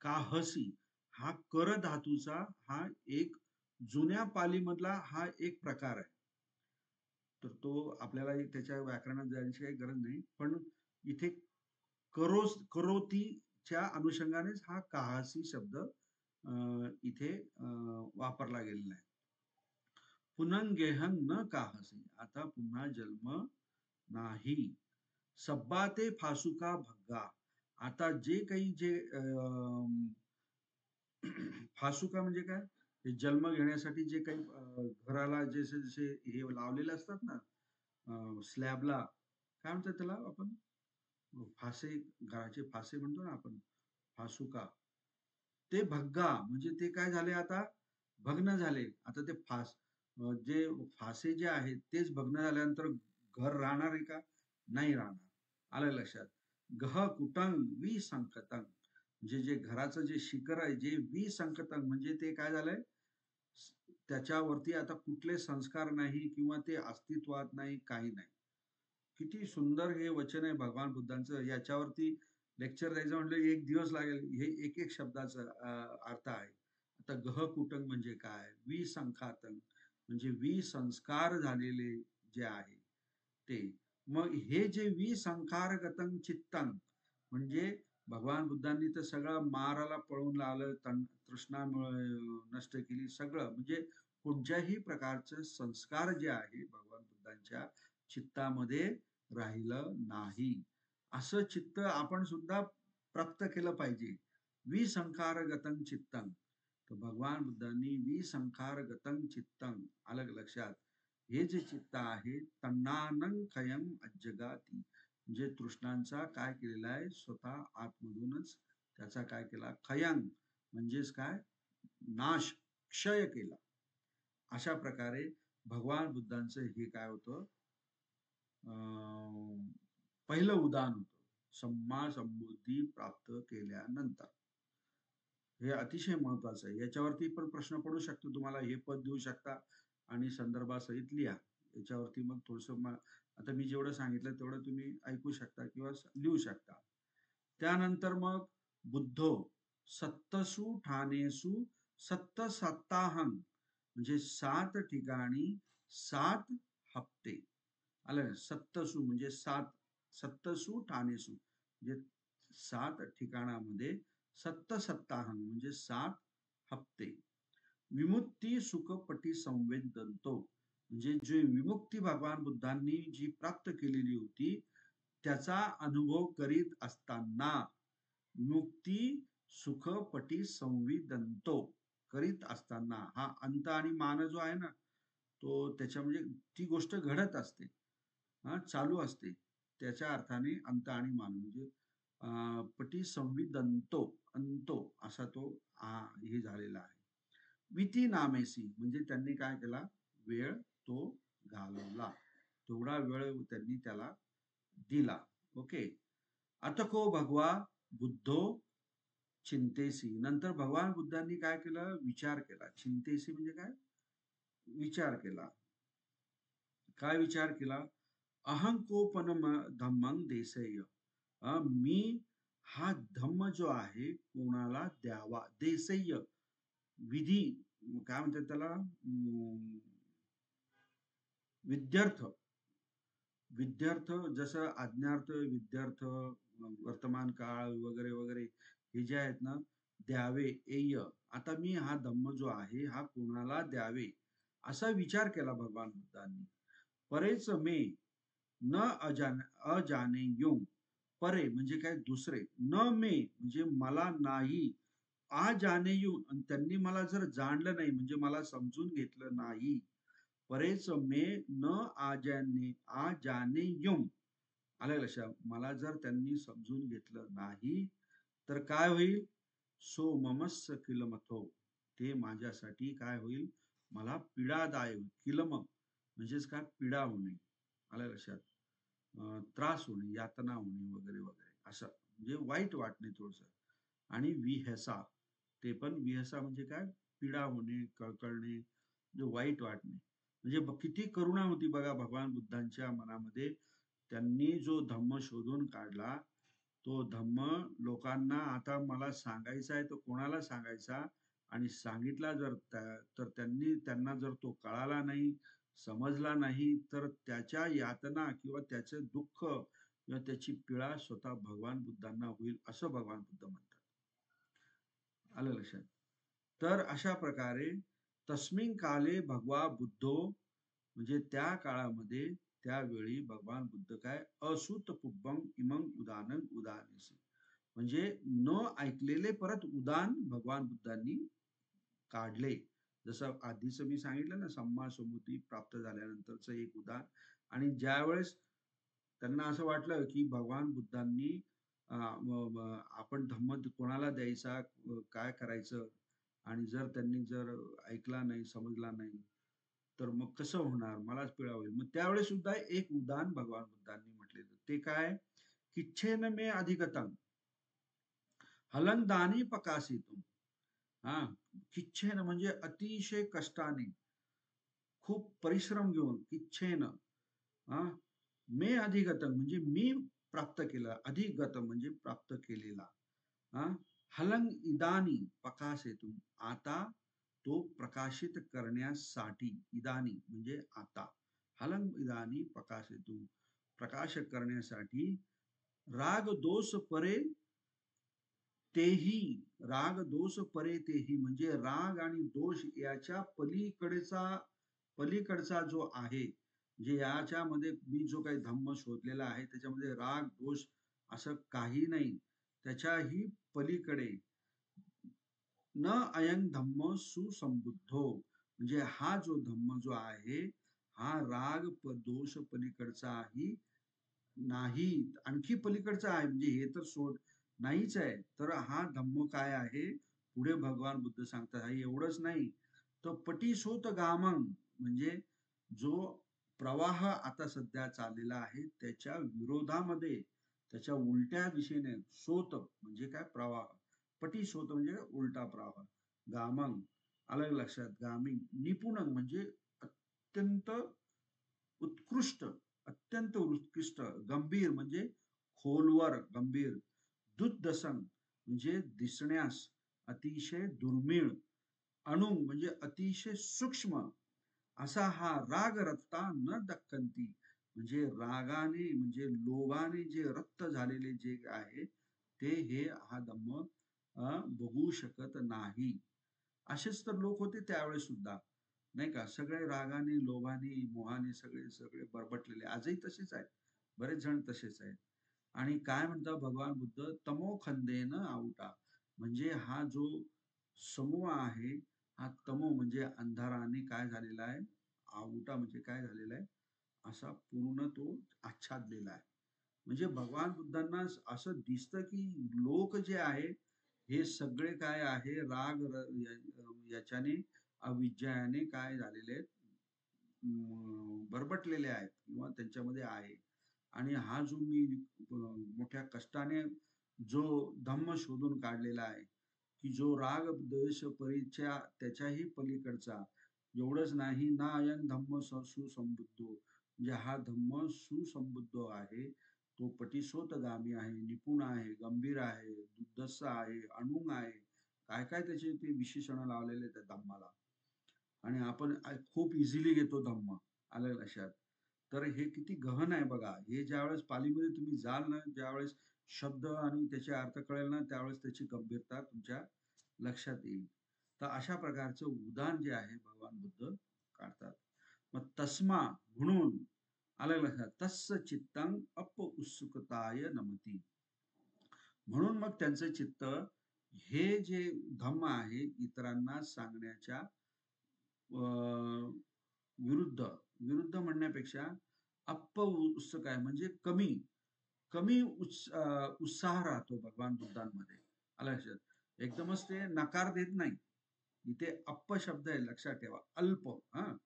काहसी हा कर धातूचा हा एक जुन्या पालीमधला हा एक प्रकार आहे. तर तो आपल्याला त्याच्या व्याकरणात जाण्याची काही गरज नाही, पण इथे करोतीच्या अनुषंगानेच हा काहसी शब्द इथे वापरला गेलेला आहे. पुनंगेहं न काहसी, आता पुन्हा जन्म नाही. सब्बा ते फासुका भग्गा, आता जे काही जे फासुका म्हणजे काय, ते जन्म घेण्यासाठी जे काही घराला जसे जसे हे लावलेले असतात ना, स्लॅबला काय म्हणतात त्याला आपण, फासे, घराचे फासे म्हणतो ना आपण, फासुका. ते भग्गा म्हणजे ते काय झाले, आता भग्न झाले. आता ते जे फासे जे आहेत तेच भग्न झाल्यानंतर घर राहणार आहे का? नाही राहणार. आलं लक्षात? गह कुटंग विसंकतंग, म्हणजे जे घराचं जे शिखर आहे जे विसंकतंग, म्हणजे ते काय झालंय, त्याच्यावरती आता कुठले संस्कार नाही किंवा ते अस्तित्वात नाही, काही नाही. किती सुंदर हे वचन आहे भगवान बुद्धांचं. याच्यावरती लेक्चर द्यायचं म्हटलं एक दिवस लागेल. हे एक एक शब्दाचा अर्थ आहे. आता गह कुटंग म्हणजे काय, विसंखातंग म्हणजे विसंस्कार झालेले जे आहे ते. मग हे जे विसंखारगतंग चित्तंग, म्हणजे भगवान बुद्धांनी तर सगळं माराला पळून लावलं, तृष्णा नष्ट केली, सगळं म्हणजे कोणत्याही प्रकारचे संस्कार जे आहे भगवान बुद्धांच्या चित्तामध्ये राहिलं नाही. असं चित्त आपण सुद्धा प्राप्त केलं पाहिजे. विसंखारगतं चित्तंग, तर भगवान बुद्धांनी विसंखारगतं चित्तंग, अलग लक्षात, हे जे चित्त आहे तन्नानं खयं अज्जगाती, म्हणजे तृष्णांचा काय केलेला आहे, स्वतः आतमधूनच त्याचा काय केला, खयं म्हणजेच काय, नाश, क्षय केला. अशा प्रकारे भगवान बुद्धांचं हे काय होतं, पहिलं उदाहरण होतं सम्मा संबुद्धी प्राप्त केल्यानंतर. हे अतिशय महत्वाचं आहे. याच्यावरती पण प्रश्न पडू शकतो तुम्हाला, हे पद देऊ शकता आणि संदर्भासहित लिहा. याच्यावरती मग थोडस आता मी जेवढं सांगितलं तेवढं तुम्ही ऐकू शकता किंवा लिहू शकता. त्यानंतर मग बुद्धो सत्तसु ठाणेसु सत्त सप्ताहं, म्हणजे 7 ठिकाणी 7 हप्ते. आलं ना? सत्तसु म्हणजे 7, सत्तसु ठाणेसु म्हणजे 7 ठिकाणामध्ये, सत्त सप्ताहं म्हणजे 7 हप्ते. विमुक्ती सुखपटी संवेदनतो, म्हणजे जे विमुक्ती भगवान बुद्धांनी जी प्राप्त केलेली होती त्याचा अनुभव करीत असताना, मुक्ती सुखपटी संविदंतो करीत असताना, हा अंत आणि मान जो आहे ना, तो त्याच्या म्हणजे ती गोष्ट घडत असते, हा चालू असते, त्याच्या अर्थाने अंत आणि मान म्हणजे पटी संविदंतो, अंतो असा तो हे झालेला आहे. विती नामेसी म्हणजे त्यांनी काय केला, वेळ तो घालवला, तेवढा वेळ त्यांनी त्याला दिला. ओके. अतको भगवा बुद्धो चिंतेसी, नंतर भगवान बुद्धांनी काय केलं, विचार केला. चिंतेसी म्हणजे काय, विचार केला. काय विचार केला, अहंकोपन धम्मं देसेय, मी हा धम्म जो आहे कोणाला द्यावा, देसेय विधी, काय म्हणतात त्याला, विद्यार्थ, विद्यार्थ जसं आज्ञार्थ, विद्यार्थ, वर्तमान काळ वगैरे वगैरे, हे जे आहेत ना, द्यावे एय. आता मी हा धम्म जो आहे हा कोणाला द्यावे असा विचार केला भगवान बुद्धांनी. परेच मे न अजाने यो. परे म्हणजे काय दुसरे, न मे म्हणजे मला नाही, आ जाने यू आणि त्यांनी मला जर जाणलं नाही म्हणजे मला समजून घेतलं नाही. परेच मे न आ जाने युम. आलं लक्षात. मला जर त्यांनी समजून घेतलं नाही तर काय होईल? सो ममस्स किलमथो. ते माझ्यासाठी काय होईल? मला पीडादायक होईल. किलम म्हणजेच काय? पीडा होणे. आलं लक्षात. त्रास होणे, यातना होणे वगैरे वगैरे असं म्हणजे वाईट वाटणे थोडस. आणि विहसा, ते पण विहसा म्हणजे काय? पीडा होणे, कळकळणे, म्हणजे वाईट वाटणे. म्हणजे किती करुणा होती बघा भगवान बुद्धांच्या मनामध्ये. त्यांनी जो धम्म शोधून काढला तो धम्म लोकांना आता मला सांगायचा आहे तो कोणाला सांगायचा, आणि सांगितला जर तर त्यांना जर तो कळाला नाही, समजला नाही, तर त्याच्या यातना किंवा त्याचे दुःख किंवा त्याची पीडा स्वतः भगवान बुद्धांना होईल असं भगवान बुद्ध म्हणतात. आलं लक्षात. तर अशा प्रकारे तस्मिन काले भगवा बुद्धो म्हणजे त्या काळामध्ये त्यावेळी भगवान बुद्ध काय? असुत पुब्बम इमं उदानंग उदानेसी. म्हणजे न ऐकलेले परत उदान भगवान बुद्धांनी काढले. जसं आधीच मी सांगितलं ना, सम्मा समृद्धी प्राप्त झाल्यानंतरचं एक उदान. आणि ज्यावेळेस त्यांना असं वाटलं की भगवान बुद्धांनी आपण धम्म कोणाला द्यायचा, काय करायचं, आणि जर त्यांनी जर ऐकला नाही, समजला नाही, तर मग कसं होणार, मलाच पीडा होईल. मग त्यावेळेस सुद्धा एक उदान भगवान बुद्धांनी म्हटलेलं. ते काय? किच्छेन मे अधिगतम हलंदानी पकासितुम. हा, किच्छेन म्हणजे अतिशय कष्टाने, खूप परिश्रम घेऊन, किच्छेन. हा, मे अधिगतम म्हणजे मी प्राप्त केला, अधिगतम म्हणजे प्राप्त केलेला. हा, हलंग इदानी पकासेतुम आता तो प्रकाशित करण्यासाठी. इदानी म्हणजे आता. हलंग इदानी पकासेतुम प्रकाश करण्यासाठी. राग दोष परे तेही. राग दोष परे तेही म्हणजे राग आणि दोष याच्या पलीकडचा जो आहे, जे याच्यामध्ये मी जो काही धम्म शोधलेला आहे त्याच्यामध्ये राग दोष असं काही नाही, त्याच्याही पलीकडे. न अयं धम्म सुसंबुद्धो म्हणजे हा जो धम्म जो आहे हा राग दोष पलीकडचाही नाही, आणखी पलीकडचा आहे. म्हणजे हे तर सोड नाहीच आहे. तर हा धम्म काय आहे? पुढे भगवान बुद्ध सांगतात. हा एवढंच नाही, तो पटीसोत गामंग म्हणजे जो प्रवाह आता सध्या चाललेला आहे त्याच्या विरोधामध्ये, त्याच्या उलट्या दिशेने. सोत म्हणजे काय? प्रवाह. पटीसोत म्हणजे उलटा प्रवाह. गामंग अलग लक्षात. गामिंग निपुण म्हणजे अत्यंत उत्कृष्ट, अत्यंत उत्कृष्ट. गंभीर म्हणजे खोलवर गंभीर. दुर्दसन म्हणजे दिसण्यास अतिशय दुर्मिळ. अणु म्हणजे अतिशय सूक्ष्म. असा हा राग रक्ता न दक्कंती म्हणजे रागाने म्हणजे लोभाने जे रक्त झालेले जे आहे ते हे हा धम्म बघू शकत नाही. असेच तर लोक होते त्यावेळेस सुद्धा, नाही का? सगळे रागाने, लोभाने, मोहाने सगळे सगळे बरबटलेले. आजही तसेच आहेत, बरेच जण तसेच आहेत. आणि काय म्हणतात भगवान बुद्ध? तमोखंदेन आवटा म्हणजे हा जो समूह आहे, हा तमो म्हणजे अंधाराने काय झालेला आहे, आवटा म्हणजे काय झालेला आहे, असा पूर्ण तो आच्छादलेला आहे. म्हणजे भगवान बुद्धांना असं दिसतं की लोक जे आहे हे सगळे काय आहे, राग याच्याने, अविद्याने काय झालेले आहेत, बरबटलेले आहेत किंवा त्यांच्यामध्ये आहे. आणि हा जो मी मोठ्या कष्टाने जो धम्म शोधून काढलेला आहे की जो राग द्वेष परीच्या त्याच्याही पलीकडचा. एवढंच नाही, ना अयं धम्म सुसंबुद्धो म्हणजे हा धम्म सुसंबुद्ध आहे, तो पटीसोतगामी आहे, निपुण आहे, गंभीर आहे, दुर्दस आहे, अणुंग आहे. काय काय त्याचे ते विशेषण लावलेले त्या धम्माला. आणि आपण खूप इझिली घेतो धम्म. आलं लक्षात. तर हे किती गहन आहे बघा. हे ज्यावेळेस पालीमध्ये तुम्ही जाल ना, ज्यावेळेस शब्द आणि त्याचे अर्थ कळेल ना, त्यावेळेस त्याची गंभीरता तुमच्या लक्षात येईल. तर अशा प्रकारचं उदाहरण जे आहे भगवान बुद्ध काढतात. मग तस्मा म्हणून आलं लक्षात, तस्स चित्तं अप उत्सुकताय नमती. म्हणून मग त्यांचं चित्त हे जे धम्म आहे इतरांना सांगण्याच्या विरुद्ध विरुद्ध म्हणण्यापेक्षा अप्प उत्सुक आहे, म्हणजे कमी कमी उत्साह राहतो भगवान बुद्धांमध्ये. आलं लक्षात. एकदमच ते नकार देत नाही. इथे अप्प शब्द आहे, लक्षात ठेवा. अल्प. हा,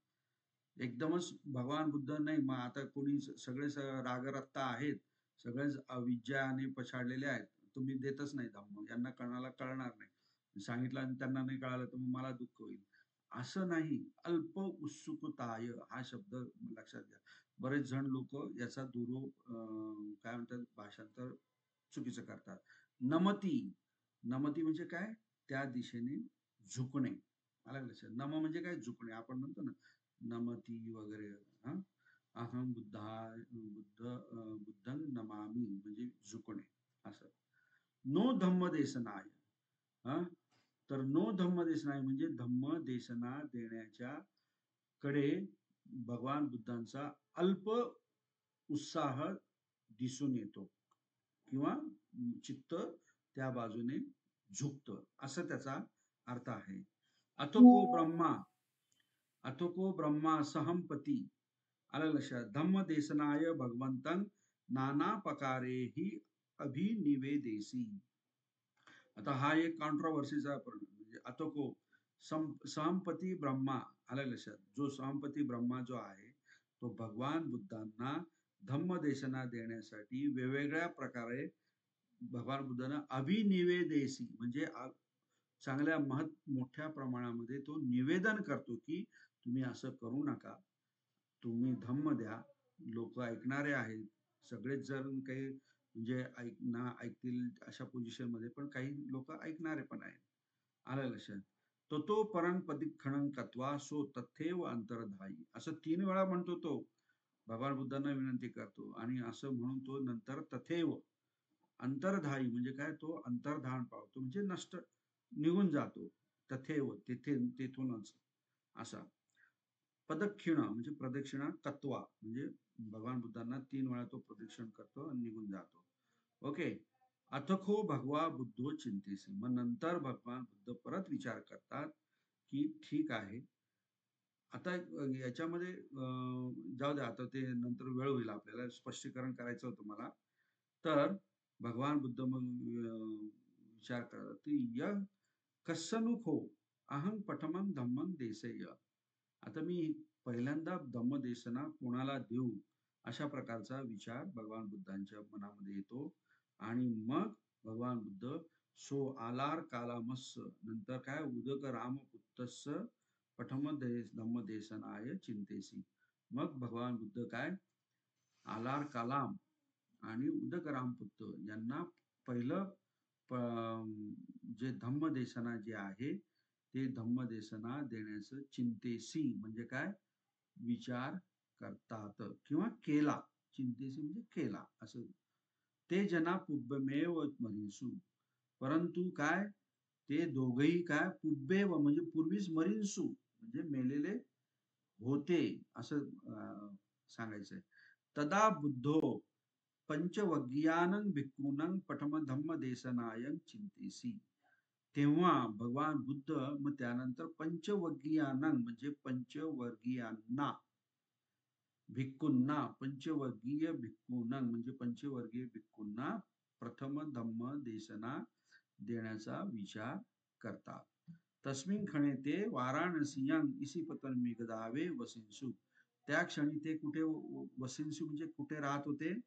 एकदमच भगवान बुद्ध नाही. मग आता कोणी सगळे रागरत्ता आहेत, सगळेच अविद्याने पछाडलेले आहेत, तुम्ही देतच नाही धम्म, यांना कळणार नाही, सांगितलं आणि त्यांना नाही कळालं तर मग मला दुःख होईल, असं नाही. अल्प उत्सुकताय हा शब्द लक्षात घ्या. बरेच जण लोक याचा काय म्हणतात, भाषांतर चुकीचं करतात. नमती, नमती म्हणजे काय, त्या दिशेने झुकणे. मला लक्षात. नम म्हणजे काय, झुकणे. आपण म्हणतो ना नमती वगैरे. हा, अहम बुद्धं नमामि म्हणजे झुकणे असं. नो धम्म देशनाय. हा, तर नो धम्म देशनाय म्हणजे धम्म देशना देण्याच्या कडे भगवान बुद्धांचा अल्प उत्साह दिसून येतो किंवा चित्त त्या बाजूने झुकतं, असं त्याचा अर्थ आहे. अथको ब्रह्मा सहमपती. आलं लक्षात. धम्म देशनाय भगवंतं नाना प्रकारे ही अभिनिवेदेसी. आता हा एक कॉन्ट्रोवर्सीचा म्हणजे अथको सहमपती ब्रह्मा. आलं लक्षात. जो सहमपती ब्रह्मा जो आहे तो भगवान बुद्धांना धम्मदेशना देण्यासाठी वेगवेगळ्या प्रकारे भगवान बुद्धांना अभिनिवेदेसी म्हणजे चांगल्या मोठ्या प्रमाणामध्ये तो निवेदन करतो की तुम्ही असं करू नका, तुम्ही धम्म द्या, लोक ऐकणारे आहेत. सगळेच जण काही म्हणजे ऐकतील अशा पोझिशन मध्ये, पण काही लोक ऐकणारे पण आहेत. आलं लक्षात. तो परंपदिखणं कत्वा सो तथेव अंतर्धायी, असं 3 वेळा म्हणतो तो. भगवान बुद्धांना विनंती करतो आणि असं म्हणून तो नंतर तथेव अंतर्धायी म्हणजे काय, तो अंतर्धान पावतो म्हणजे नष्ट निघून जातो. तथेव तेथूनच असा. प्रदक्षिणा म्हणजे प्रदक्षिणा, तत्वा म्हणजे भगवान बुद्धांना 3 वेळा तो प्रदक्षिण करतो आणि निघून जातो. ओके. अथखो भगवा बुद्धो चिंतेसी. मग नंतर भगवान बुद्ध परत विचार करतात की ठीक आहे, आता याच्यामध्ये जाऊ द्या, आता ते नंतर वेळ होईल, आपल्याला स्पष्टीकरण करायचं होतं मला. तर भगवान बुद्ध मग विचार करतात की य कस्सनुखो अहं पठमं धम्मं देसेय. आता मी पहिल्यांदा धम्मदेशना कोणाला देऊ, अशा प्रकारचा विचार भगवान बुद्धांच्या मनामध्ये येतो. आणि मग भगवान बुद्ध सो आलार कालामस्स, नंतर काय, उदक रामपुत्तस्स पठम धम्मदेशनाय चिंतेसी. मग भगवान बुद्ध काय, आलार कालाम आणि उदक रामपुत्त यांना पहिलं जे धम्मदेशना जे आहे ते धम्मदेशना देण्याचं चिंतेसी म्हणजे काय, विचार करतात किंवा केला. चिंतेसी म्हणजे केला असं. ते जना पुब्बमेव मरीसू, परंतु काय, ते दोघही काय, पुब्बेव म्हणजे पूर्वीच, मरीन्सू म्हणजे मेलेले होते असं सांगायचंय. तदा बुद्धो पंचवग्यानं भिक्खूनं पठम धम्म देशनायं चिंतेसी. तेव्हा भगवान बुद्ध मग त्यानंतर पंचवर्गीयानं म्हणजे पंचवर्गीयांना, भिक्खूंना, पंचवर्गीय भिक्खूनं म्हणजे पंचवर्गीय भिक्खूंना प्रथम धम्म देशना देण्याचा विचार करतात. तस्मिन खणे ते वाराणसीयं इसिपतन मेघदावे वसिन्सु. त्या क्षणी ते कुठे वसिन्सु म्हणजे कुठे राहत होते,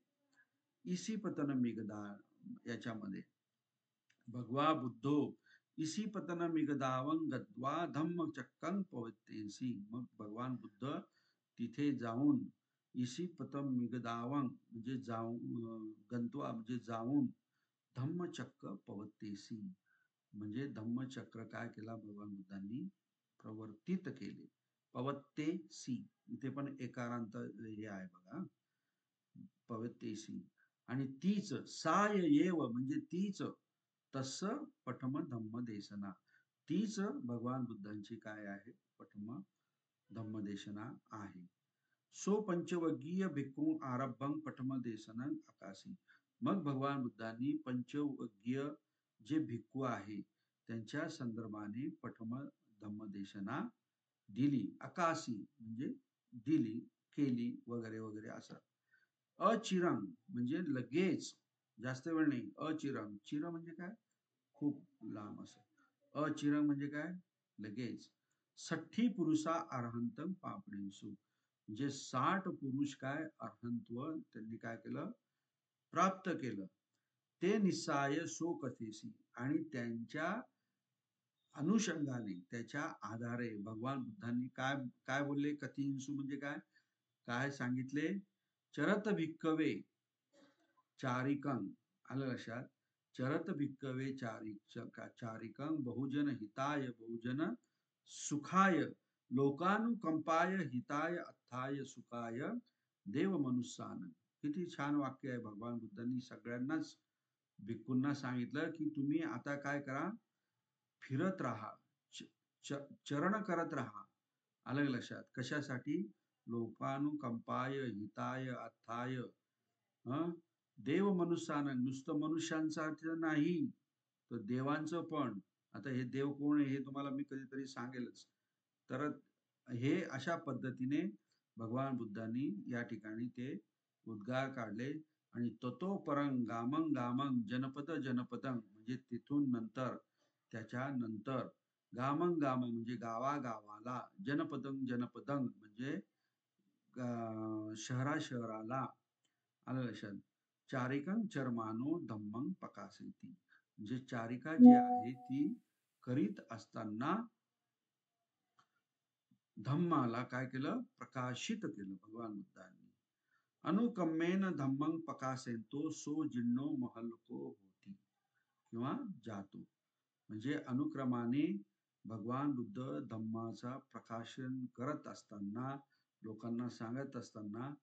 इसिपतन मेघदा याच्यामध्ये. भगवा बुद्धो इसिपतन मेघदावं गत्वा धम्मचक्कं पवतेसी. मग भगवान बुद्ध तिथे जाऊन इसिपतम मेघदावं म्हणजे जाऊन, गंतवा म्हणजे जाऊन, धम्मचक्र पवतेसी म्हणजे धम्मचक्र काय केला भगवान बुद्धांनी, प्रवर्तित केले. पवत्तेसी इथे पण एकारांत हे आहे बघा, पवत्तेसी. आणि तीच साय येव म्हणजे तीच, तस पठम धम्म देशना तीच भगवान बुद्धांची काय आहे प्रथम धम्मदेशना आहे. सो पंचवग्गीय भिक्खू आरंभं पठम देशनं आकाशी. मग भगवान बुद्धांनी पंचवग्गीय जे भिक्खू आहे त्यांच्या संदर्भाने प्रथम धम्मदेशना दिली. आकाशी म्हणजे दिली, केली वगैरे वगैरे असं. अचिरंग म्हणजे लगेच, जास्त वेळ नाही. अचिरंग, चिर म्हणजे काय, खूप लांब असं. अचिरंग म्हणजे काय, लगेच. 60 पुरुषा अर्हंतम पापणेसु, म्हणजे 60 पुरुष काय अर्हंत्व त्यांनी काय केलं, प्राप्त केलं. ते निस्साय सो कथेसी, आणि त्यांच्या अनुषंगाने त्याच्या आधारे भगवान बुद्धांनी काय काय बोलले. कथींसु म्हणजे काय काय सांगितले. चरत भिक्कवे चारिकं, आलं लक्षात. चरत भिक्कवे चारिकं बहुजन हिताय बहुजन सुखाय लोकानुकंपाय हिताय अथाय सुखाय देव मनुष्यान. किती छान वाक्य आहे. भगवान बुद्धांनी सगळ्यांनाच भिक्खूंना सांगितलं की तुम्ही आता काय करा, फिरत राहा, चरण करत राहा. आलं लक्षात. कशासाठी, लोकानुकंपाय हिताय अथाय देव मनुष्यानं, नुसतं मनुष्यांसाठी नाही तर देवांचं पण. आता हे देव कोण आहे हे तुम्हाला मी कधीतरी सांगेलच. तर हे अशा पद्धतीने भगवान बुद्धांनी या ठिकाणी ते उद्गार काढले. आणि ततो परं गामं गामं जनपद जनपदं, म्हणजे तिथून नंतर, त्याच्यानंतर गामं गामं म्हणजे गावागावाला, जनपदं जनपदं म्हणजे शहरा शहराला. आलं लक्षात. चारिकं चरमानो धम्मं पकासयति, म्हणजे चारिका जी आहे ती करीत असताना धम्माला काय केलं, प्रकाशित केलं भगवान बुद्धांनी. अनुकम्मेन धम्मं पकासेंतो सो जिन्नो महलको होती किंवा जातो, म्हणजे अनुक्रमाने भगवान बुद्ध धम्माचा प्रकाशन करत असताना, लोकांना सांगत असताना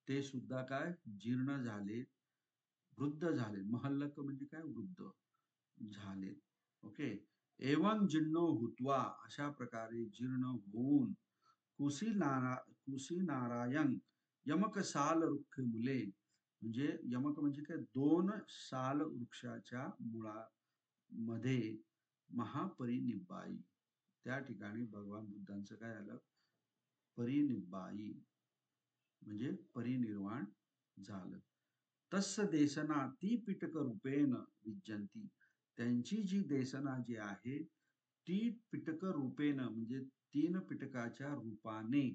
ते सुद्धा काय जीर्ण झाले, वृद्ध झाले. महल्लक म्हणजे काय, वृद्ध झाले. ओके. एवं जिन्नो हुत्वा, अशा प्रकारे जीर्ण होऊन, कुशी नारायण यमक साल वृक्ष मुले, म्हणजे यमक म्हणजे काय, 2 साल वृक्षाच्या मुळामध्ये महापरिनिब्बाई, त्या ठिकाणी भगवान बुद्धांचं काय झालं, परिनिब्बाई म्हणजे परिनिर्वाण झालं. तस्य देशना ती पिटक रूपेण विज्जंती, त्यांची जी देशना जी आहे ती पिटक रूपेण म्हणजे 3 पिटकाच्या रूपाने,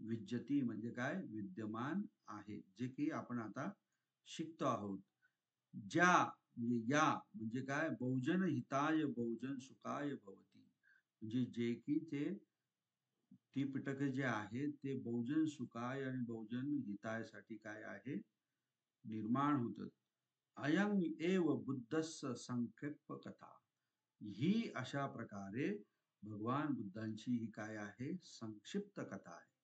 विज्जती म्हणजे काय, विद्यमान आहे, जे की आपण आता शिकतो आहोत. ज्या म्हणजे या म्हणजे काय, बहुजन हिताय बहुजन सुखाय भवती, म्हणजे जे की ती पिटक जे आहे ते बहुजन सुखाय आणि बहुजन हितायसाठी काय आहे, निर्माण होतात. अयं एव बुद्धस्य संक्षेप कथा, ही अशा प्रकारे भगवान बुद्धांची ही काय आहे, संक्षिप्त कथा आहे.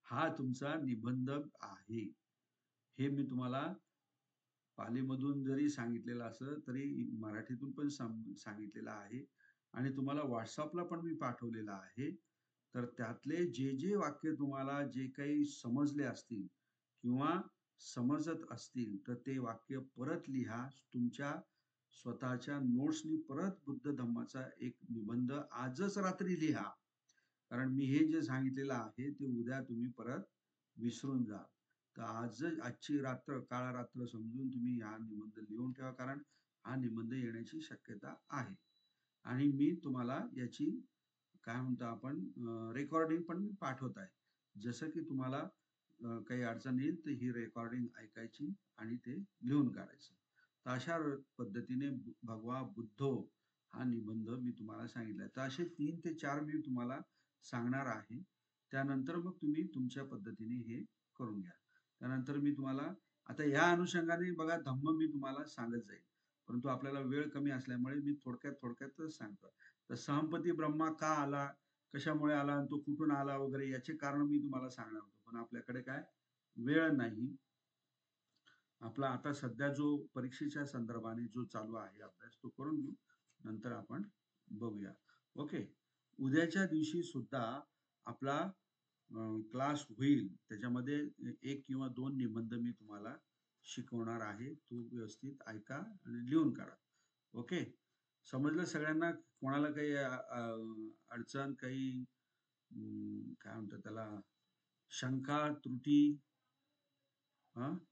हा तुमचा निबंध आहे. हे मी तुम्हाला पालीमधून जरी सांगितलेलं असं तरी मराठीतून पण सांगितलेलं आहे आणि तुम्हाला व्हॉट्सअपला पण मी पाठवलेलं आहे. तर त्यातले जे जे वाक्य तुम्हाला जे काही समजले असतील किंवा समजत असतील तर ते वाक्य परत लिहा. तुमच्या स्वतःच्या नोट्सनी परत बुद्ध धम्माचा एक निबंध आजच रात्री लिहा. कारण मी हे जे सांगितलेलं आहे ते उद्या तुम्ही परत विसरून जा. तर आजची रात्र, काळ रात्र समजून तुम्ही हा निबंध लिहून ठेवा, कारण हा निबंध येण्याची शक्यता आहे. आणि मी तुम्हाला याची काय म्हणतो आपण रेकॉर्डिंग पण मी पाठवत आहे. जसं की तुम्हाला काही अडचण येईल तर ही रेकॉर्डिंग ऐकायची आणि ते लिहून काढायचं. तर अशा पद्धतीने भगवा बुद्धो हा निबंध मी तुम्हाला सांगितला. तर असे 3 ते 4 मी तुम्हाला सांगणार आहे. त्यानंतर मग तुम्ही तुमच्या पद्धतीने हे करून घ्या. त्यानंतर मी तुम्हाला आता या अनुषंगाने बघा धम्म मी तुम्हाला सांगत जाईल, परंतु आपल्याला वेळ कमी असल्यामुळे मी थोडक्यातच सांगतो. तर सहमपती ब्रह्मा का आला, कशामुळे आला आणि तो कुठून आला वगैरे याचे कारण मी तुम्हाला सांगणार होतो, पण आपल्याकडे काय वेळ नाही. आपला आता सध्या जो परीक्षेच्या संदर्भाने जो चालू आहे अभ्यास तो करून घेऊ, नंतर आपण बघूया. ओके. उद्याच्या दिवशी सुद्धा आपला क्लास होईल. त्याच्यामध्ये 1 किंवा 2 निबंध मी तुम्हाला शिकवणार आहे. तो व्यवस्थित ऐका आणि लिहून काढा. ओके. समजलं सगळ्यांना? कोणाला काही अडचण, काही काय म्हणतात त्याला, शंका, त्रुटी? हां?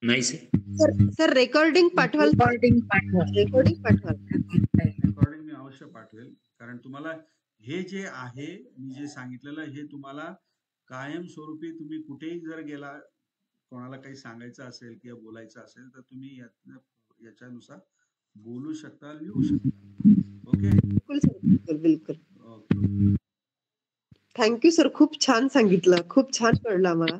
नाही सर. सर रेकॉर्डिंग पाठवाल का? रेकॉर्डिंग पाठवाल. रेकॉर्डिंग मी अवश्य पाठवेल. कारण तुम्हाला हे जे आहे, मी जे सांगितलेलं, हे तुम्हाला कायमस्वरूपी तुम्ही कुठेही जर गेला, कोणाला काही सांगायचं असेल किंवा बोलायचं असेल, तर तुम्ही याच्यानुसार बोलू शकता, लिहू शकता. ओके. बिलकुल सर, बिलकुल बिलकुल. ओके. थँक्यू सर, खूप छान सांगितलं, खूप छान कळलं आम्हाला.